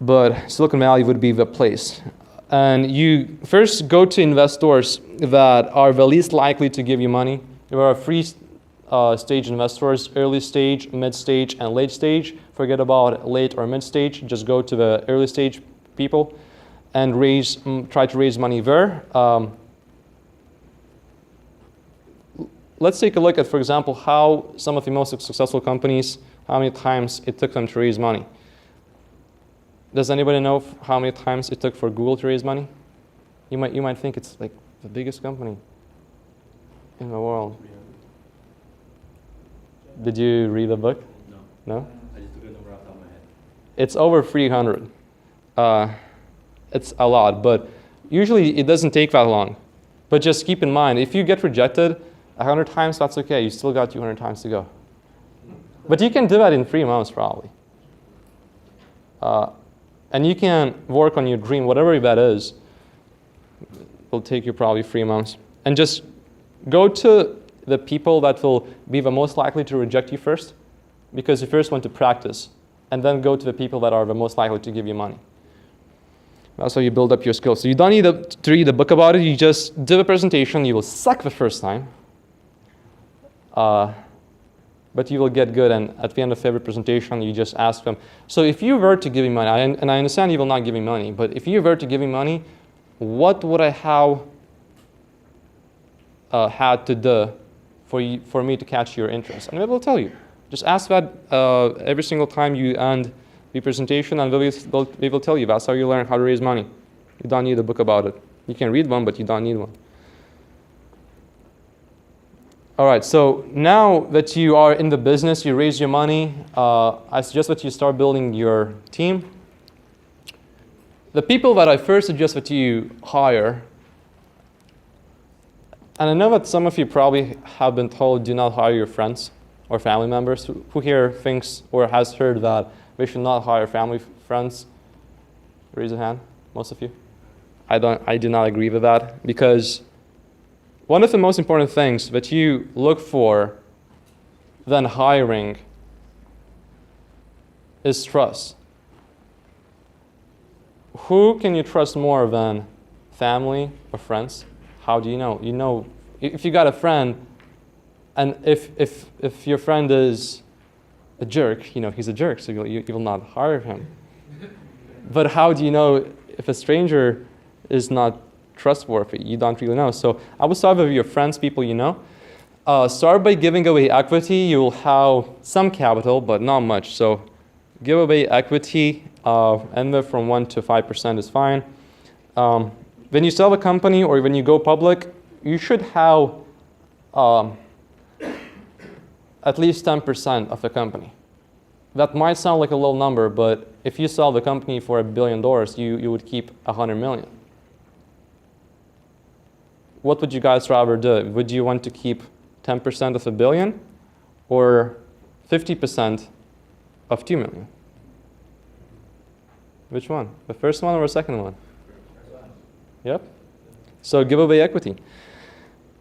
But Silicon Valley would be the place. And you first go to investors that are the least likely to give you money. There are three stage investors: early stage, mid stage, and late stage. Forget about late or mid stage. Just go to the early stage people and try to raise money there. Let's take a look at, for example, how some of the most successful companies, how many times it took them to raise money. Does anybody know how many times it took for Google to raise money? You might think it's like the biggest company in the world. Did you read the book? No. No? I just took a number off the top of my head. It's over 300. It's a lot, but usually it doesn't take that long. But just keep in mind, if you get rejected 100 times, that's okay. You still got 200 times to go. But you can do that in 3 months, probably. And you can work on your dream, whatever that is. It'll take you probably 3 months. And just go to the people that will be the most likely to reject you first, because you first want to practice, and then go to the people that are the most likely to give you money. That's how you build up your skills. So you don't need to read a book about it. You just do a presentation. You will suck the first time. But you will get good, and at the end of every presentation, you just ask them. So if you were to give me money, and I understand you will not give me money, but if you were to give me money, what would I have had to do for me to catch your interest? And they will tell you. Just ask that every single time you end the presentation, and they will tell you. That's how you learn how to raise money. You don't need a book about it. You can read one, but you don't need one. All right, so now that you are in the business, you raise your money, I suggest that you start building your team. The people that I first suggest that you hire, and I know that some of you probably have been told do not hire your friends or family members. Who here thinks or has heard that we should not hire family friends? Raise a hand, most of you. I do not agree with that, because one of the most important things that you look for than hiring is trust. who can you trust more than family or friends? How do you know? You know, if you got a friend, and if your friend is a jerk, you know he's a jerk, so you will not hire him. But how do you know if a stranger is not trustworthy? You don't really know. So I would start with your friends, people you know. Start by giving away equity. You will have some capital, but not much. So give away equity. Anywhere from 1 to 5% is fine. When you sell a company or when you go public, you should have at least 10% of the company. That might sound like a low number, but if you sell the company for $1 billion, you would keep 100 million. What would you guys rather do? Would you want to keep 10% of $1 billion or 50% of 2 million? Which one? The first one or the second one? Yep. So give away equity.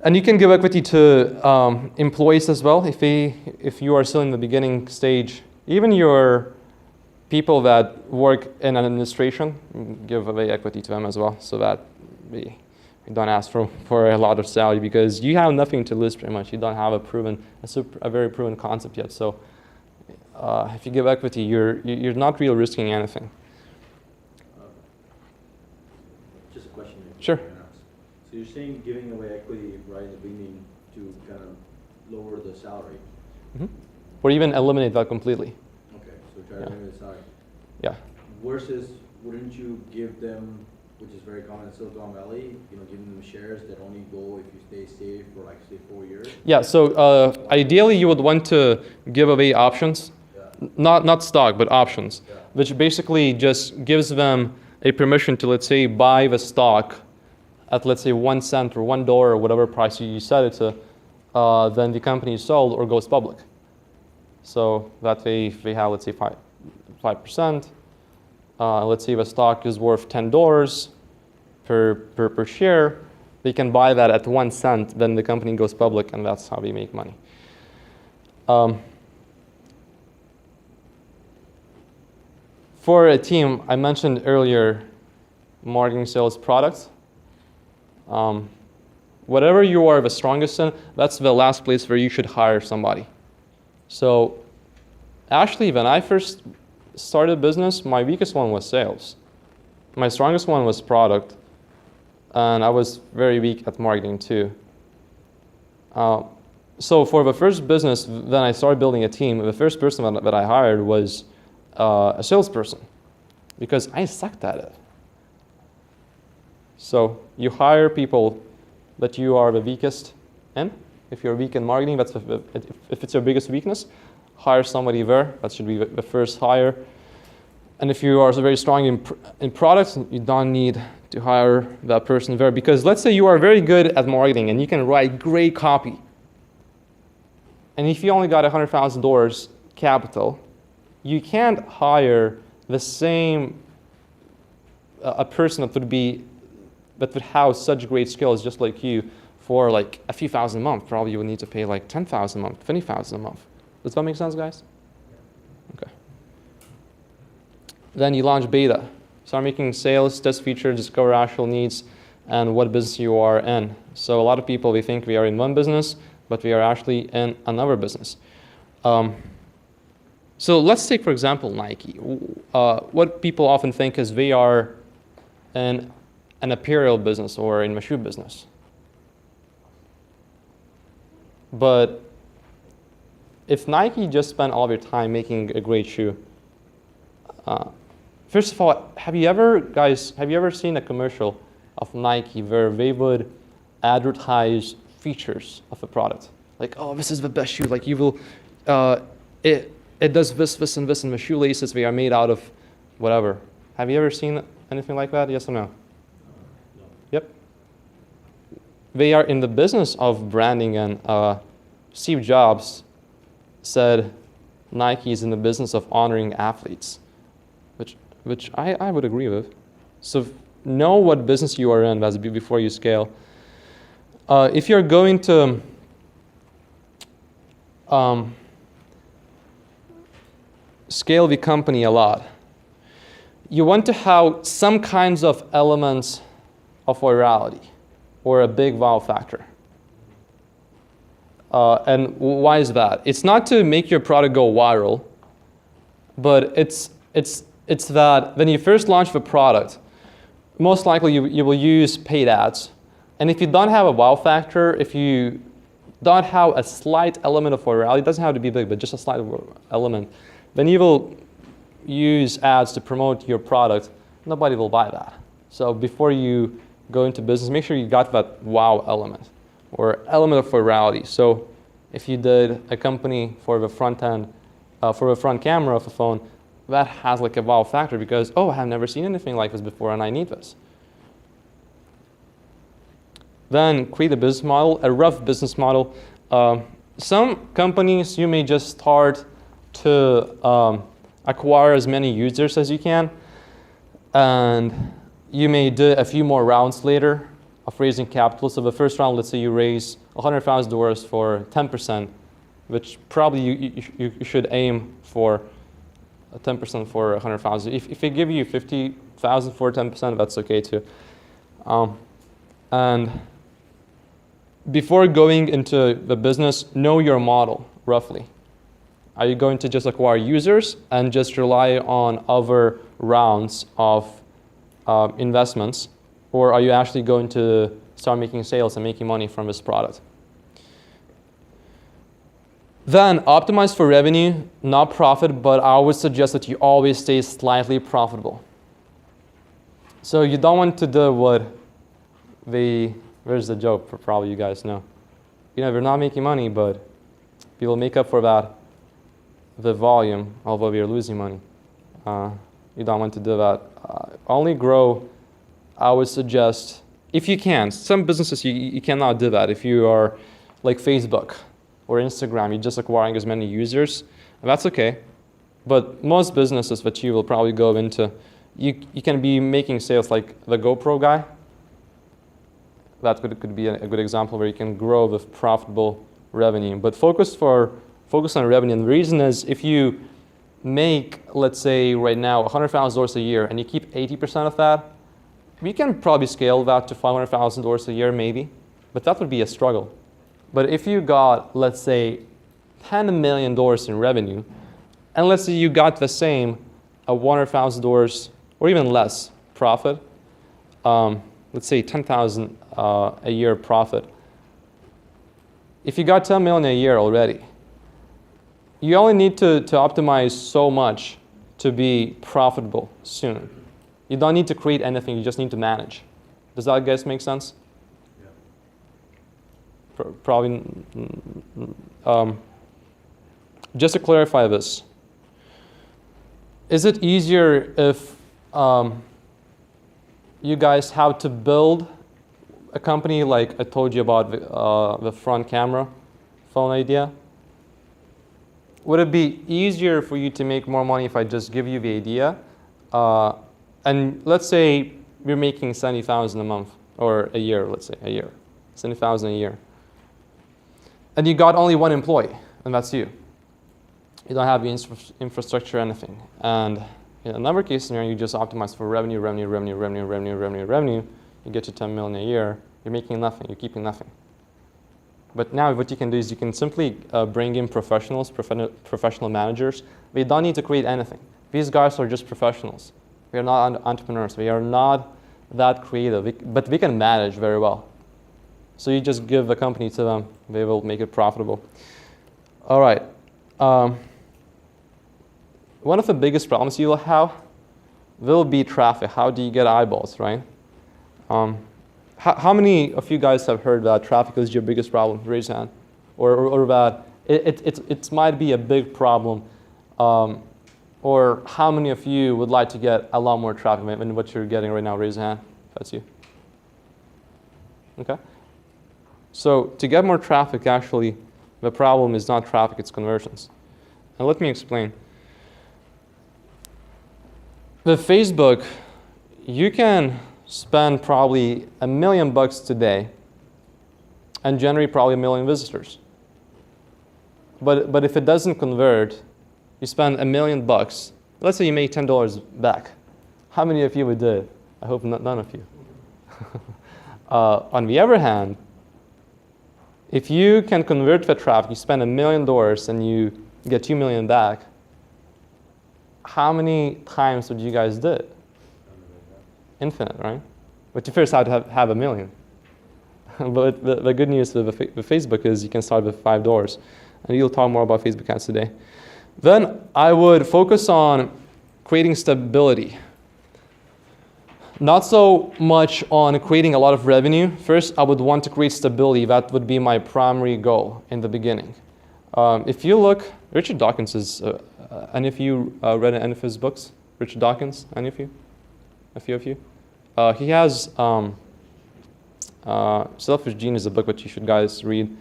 And you can give equity to employees as well. If you are still in the beginning stage, even your people that work in an administration, give away equity to them as well, so that we don't ask for a lot of salary, because you have nothing to lose pretty much. You don't have a very proven concept yet. So if you give equity, you're not really risking anything. Just a question. Sure. So you're saying giving away equity right in the beginning to kind of lower the salary? Mm-hmm. Or even eliminate that completely. Okay, so try to eliminate the salary. Yeah. Versus, wouldn't you give them, which is very common in Silicon Valley, giving them shares that only go if you stay safe for like, say, 4 years? Yeah, so ideally you would want to give away options, not stock, but options, which basically just gives them a permission to, let's say, buy the stock at, let's say, 1 cent or $1 or whatever price you set it to, then the company is sold or goes public. So that way, if they have, let's say, 5%, let's say the stock is worth $10 per share, they can buy that at 1 cent, then the company goes public, and that's how they make money. For a team, I mentioned earlier, marketing, sales, products. Whatever you are the strongest in, that's the last place where you should hire somebody. So actually, when I first started business, my weakest one was sales. My strongest one was product, and I was very weak at marketing too. So for the first business, then I started building a team. The first person that I hired was a salesperson, because I sucked at it. So you hire people that you are the weakest in. If you're weak in marketing, if it's your biggest weakness, hire somebody there. That should be the first hire. And if you are very strong in products, you don't need to hire that person there, because let's say you are very good at marketing and you can write great copy. And if you only got $100,000 capital, you can't hire the same a person that would have such great skills just like you for like a few thousand a month. Probably you would need to pay like $10,000 a month, $20,000 a month. Does that make sense, guys? Okay. Then you launch beta. Start making sales, test features, discover actual needs, and what business you are in. So a lot of people, they think we are in one business, but we are actually in another business. So let's take, for example, Nike. What people often think is they are in an apparel business or in a shoe business. But if Nike just spent all their time making a great shoe, first of all, have you ever seen a commercial of Nike where they would advertise features of a product? Like, oh, this is the best shoe. Like, you will, it does this, and this, and the shoelaces, they are made out of whatever. Have you ever seen anything like that? Yes or no? No. Yep. They are in the business of branding, and Steve Jobs said Nike is in the business of honoring athletes, which I would agree with. So know what business you are in before you scale. If you're going to scale the company a lot, you want to have some kinds of elements of virality or a big wow factor. And why is that? It's not to make your product go viral, but it's that when you first launch the product, most likely you will use paid ads. And if you don't have a wow factor, if you don't have a slight element of virality, it doesn't have to be big, but just a slight element, then you will use ads to promote your product. Nobody will buy that. So before you go into business, make sure you got that wow element or element of virality. So if you did a company for the front end, for the front camera of a phone, that has like a wow factor because, oh, I have never seen anything like this before and I need this. Then create a business model, a rough business model. Some companies, you may just start to acquire as many users as you can, and you may do a few more rounds later of raising capital. So the first round, let's say you raise $100,000 for 10%, which probably you should aim for 10% for 100,000. If they give you 50,000 for 10%, that's okay too. And before going into the business, know your model roughly. Are you going to just acquire users and just rely on other rounds of investments, or are you actually going to start making sales and making money from this product? Then optimize for revenue, not profit, but I would suggest that you always stay slightly profitable. So you don't want to do what where's the joke? Probably you guys know. We're not making money, but we will make up for that, the volume, although we are losing money. You don't want to do that. Only grow, I would suggest, if you can. Some businesses, you cannot do that. If you are like Facebook or Instagram, you're just acquiring as many users, and that's okay. But most businesses that you will probably go into, you can be making sales like the GoPro guy. That could be a good example where you can grow with profitable revenue. But focus on revenue. And the reason is if you make, let's say right now, $100,000 a year and you keep 80% of that, we can probably scale that to $500,000 a year maybe, but that would be a struggle. But if you got, let's say, $10 million in revenue, and let's say you got the same $100,000 or even less profit, let's say $10,000 a year profit. If you got $10 million a year already, you only need to optimize so much to be profitable soon. You don't need to create anything, you just need to manage. Does that, guys, make sense? Yeah. Probably. Just to clarify this, is it easier if you guys have to build a company like I told you about the front camera phone idea? Would it be easier for you to make more money if I just give you the idea? And let's say you're making $70,000 a month, or a year, let's say, a year. $70,000 a year. And you got only one employee, and that's you. You don't have the infrastructure or anything. And in another case scenario, you just optimize for revenue. You get to 10 million a year, you're making nothing, you're keeping nothing. But now what you can do is you can simply bring in professionals, professional managers. We don't need to create anything. These guys are just professionals. We are not entrepreneurs. We are not that creative, but we can manage very well. So you just give the company to them. They will make it profitable. All right. One of the biggest problems you will have will be traffic. How do you get eyeballs, right? How many of you guys have heard that traffic is your biggest problem? Raise your hand. Or that it might be a big problem. Or how many of you would like to get a lot more traffic than what you're getting right now? Raise your hand. That's you. Okay. So to get more traffic, actually, the problem is not traffic, it's conversions. Now let me explain. With Facebook, you can spend probably $1 million today and generate probably 1 million visitors. But if it doesn't convert, you spend $1 million. Let's say you make $10 back. How many of you would do it? I hope none of you. On the other hand, if you can convert the traffic, you spend $1 million and you get 2 million back, how many times would you guys do it? Infinite, right? But you first have to have 1 million. But the good news with Facebook is you can start with $5. And you'll talk more about Facebook ads today. Then I would focus on creating stability. Not so much on creating a lot of revenue. First, I would want to create stability. That would be my primary goal in the beginning. If you look, Richard Dawkins is, any of you read any of his books? Richard Dawkins, any of you? A few of you? He has Selfish Genius, a book that you should guys read.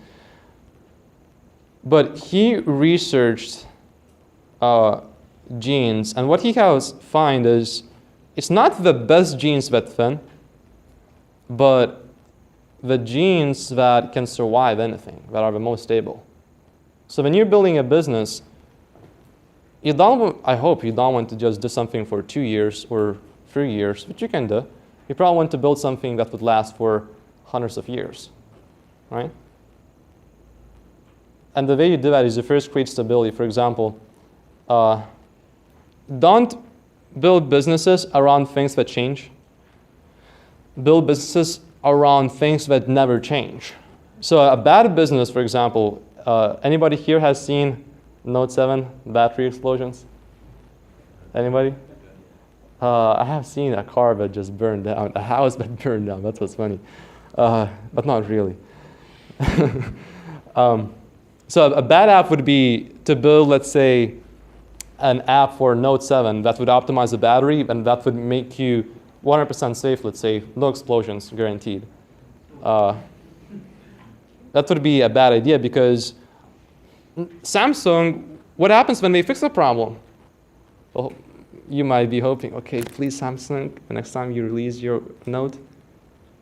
But he researched genes, and what he has found is it's not the best genes that thin, but the genes that can survive anything, that are the most stable. So when you're building a business, I hope you don't want to just do something for 2 years or 3 years, which you can do. You probably want to build something that would last for hundreds of years, right? And the way you do that is you first create stability. For example, don't build businesses around things that change. Build businesses around things that never change. So a bad business, for example, anybody here has seen Note 7 battery explosions? Anybody? I have seen a car that just burned down, a house that burned down. That's what's funny. But not really. So a bad app would be to build, let's say, an app for Note 7 that would optimize the battery and that would make you 100% safe, let's say, no explosions guaranteed. That would be a bad idea because Samsung, what happens when they fix a problem? Well, you might be hoping, okay, please Samsung, the next time you release your Note,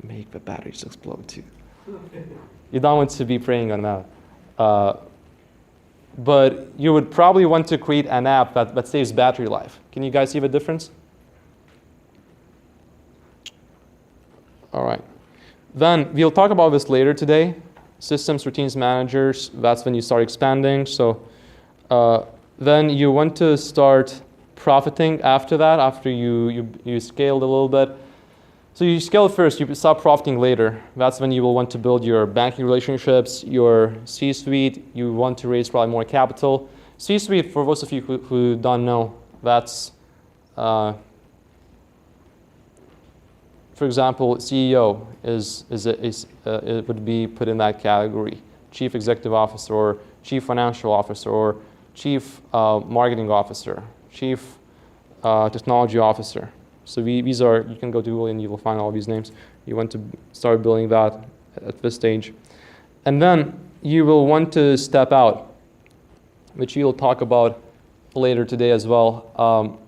make the batteries explode too. You don't want to be praying on that. But you would probably want to create an app that saves battery life. Can you guys see the difference? All right. Then we'll talk about this later today. Systems, routines, managers, that's when you start expanding. So then you want to start profiting after that, after you scaled a little bit. So you scale first, you start profiting later. That's when you will want to build your banking relationships, your C-suite. You want to raise probably more capital. C-suite, for those of you who don't know, that's, for example, CEO it would be put in that category. Chief Executive Officer, or Chief Financial Officer, or Chief Marketing Officer, Chief Technology Officer. So these are, you can go to Google and you will find all these names. You want to start building that at this stage. And then you will want to step out, which you'll talk about later today as well.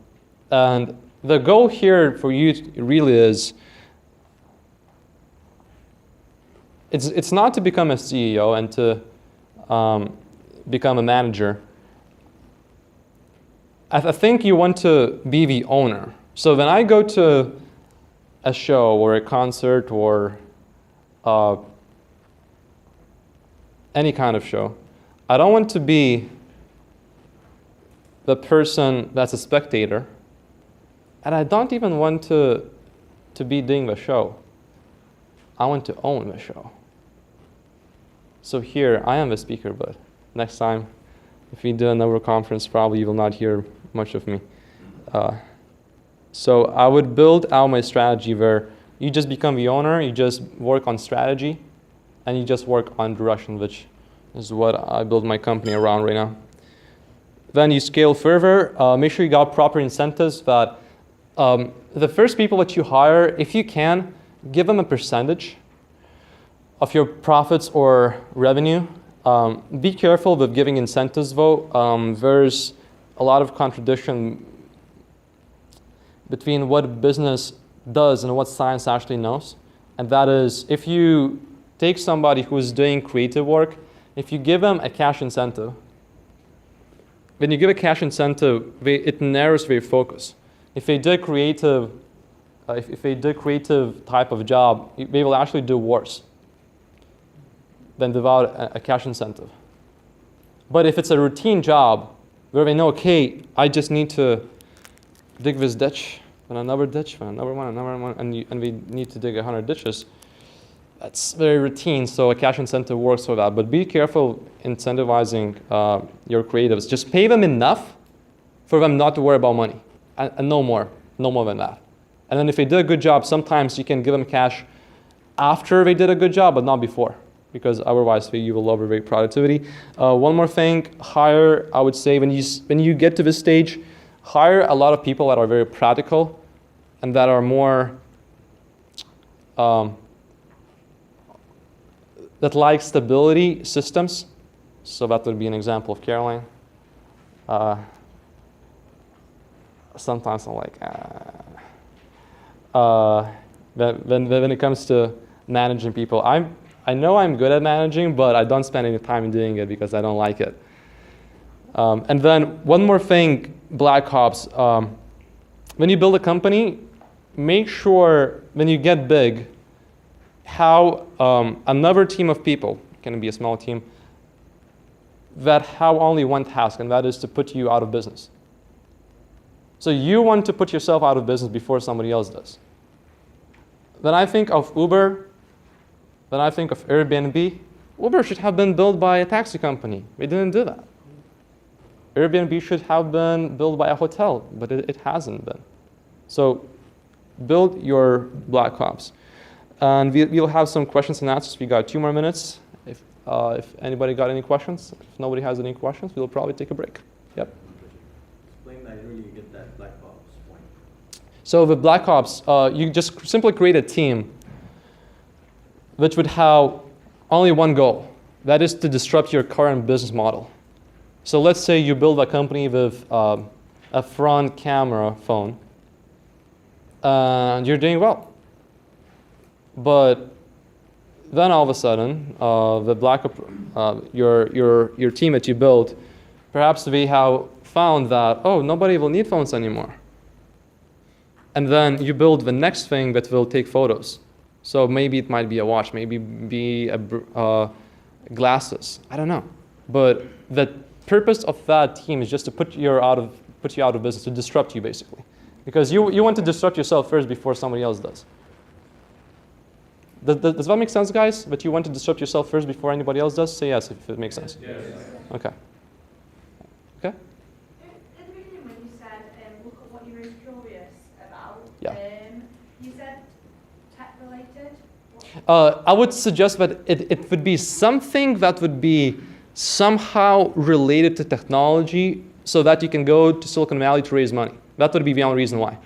And the goal here for you really is, it's not to become a CEO and to become a manager. I think you want to be the owner. So when I go to a show or a concert or any kind of show, I don't want to be the person that's a spectator, and I don't even want to be doing the show. I want to own the show. So here, I am the speaker, but next time, if we do another conference, probably you will not hear much of me. So I would build out my strategy where you just become the owner, you just work on strategy, and you just work on direction, which is what I build my company around right now. Then you scale further. Make sure you got proper incentives that the first people that you hire, if you can, give them a percentage of your profits or revenue. Be careful with giving incentives though. There's a lot of contradiction between what business does and what science actually knows. And that is, if you take somebody who is doing creative work, if you give them a cash incentive, when you give a cash incentive, it narrows their focus. if they did creative, if they did creative type of job, they will actually do worse than without a cash incentive. But if it's a routine job where they know, okay, I just need to dig this ditch, and another ditch, and another one, and we need to dig 100 ditches, that's very routine, so a cash incentive works for that. But be careful incentivizing your creatives. Just pay them enough for them not to worry about money, and no more than that. And then if they did a good job, sometimes you can give them cash after they did a good job, but not before, because otherwise you will lower their productivity. One more thing, hire, I would say, when you get to this stage, hire a lot of people that are very practical and that are more, that like stability systems. So that would be an example of Caroline. Sometimes I'm like, when it comes to managing people, I know I'm good at managing, but I don't spend any time doing it because I don't like it. And then one more thing, Black Ops. When you build a company, make sure when you get big, how another team of people, can be a small team, that have only one task, and that is to put you out of business. So you want to put yourself out of business before somebody else does. When I think of Uber, when I think of Airbnb, Uber should have been built by a taxi company. We didn't do that. Airbnb should have been built by a hotel, but it hasn't been. So build your Black Ops. And we'll have some questions and answers. We got 2 more minutes. If anybody got any questions, if nobody has any questions, we'll probably take a break. Yep. Explain that, really get that Black Ops point. So with Black Ops, you just simply create a team which would have only one goal. That is to disrupt your current business model. So let's say you build a company with a front camera phone, and you're doing well. But then all of a sudden, your team that you built, perhaps we have found that, oh, nobody will need phones anymore. And then you build the next thing that will take photos. So maybe it might be a watch, maybe be glasses. I don't know. But the purpose of that team is just to put you out of business, to disrupt you basically, because you want to disrupt yourself first before somebody else does. Does that make sense, guys? That you want to disrupt yourself first before anybody else does? Say yes if it makes sense. Yes. Okay. Okay. At the beginning when you said look at what you're most curious about, Yeah. You said tech related. I would suggest that it would be something that would be somehow related to technology so that you can go to Silicon Valley to raise money. That would be the only reason why.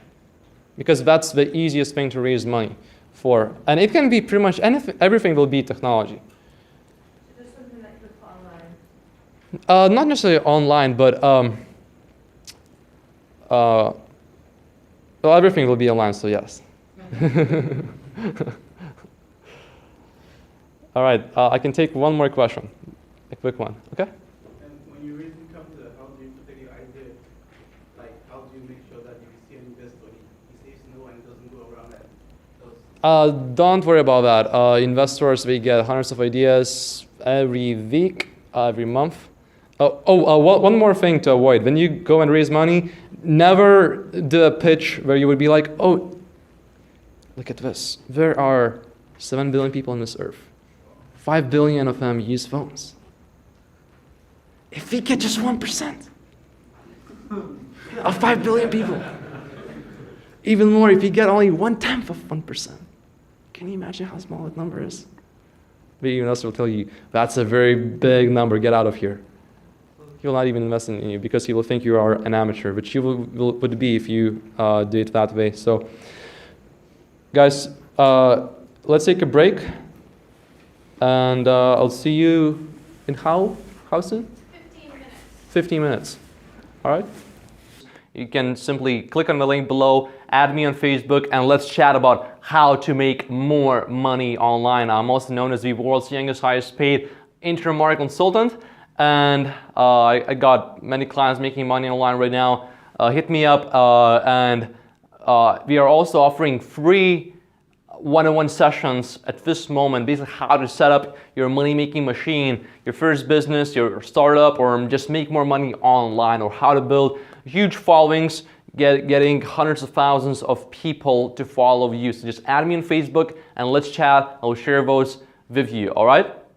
Because that's the easiest thing to raise money for. And it can be pretty much anything, everything will be technology. So just something that you could put online. Not necessarily online, but well, everything will be online, so yes. All right, I can take one more question, a quick one, okay? And when you're raising capital, how do you protect your idea? Like, how do you make sure that if you see an investor, he says no and doesn't go around that? Don't worry about that. Investors, we get hundreds of ideas every week, every month. One more thing to avoid. When you go and raise money, never do a pitch where you would be like, oh, look at this. There are 7 billion people on this earth. 5 billion of them use phones. If we get just 1% of 5 billion people, even more if we get only 1/10 of 1%, can you imagine how small that number is? But even else will tell you, that's a very big number, get out of here. He will not even invest in you because he will think you are an amateur, which you would be if you do it that way. So, guys, let's take a break. And I'll see you in how soon? 15 minutes. 15 minutes. All right? You can simply click on the link below, add me on Facebook, and let's chat about how to make more money online. I'm also known as the world's youngest, highest paid inter-market consultant. And I got many clients making money online right now. Hit me up and we are also offering free one-on-one sessions at this moment, basically how to set up your money-making machine, your first business, your startup, or just make more money online, or how to build huge followings, getting hundreds of thousands of people to follow you. So just add me on Facebook and let's chat. I'll share those with you, all right?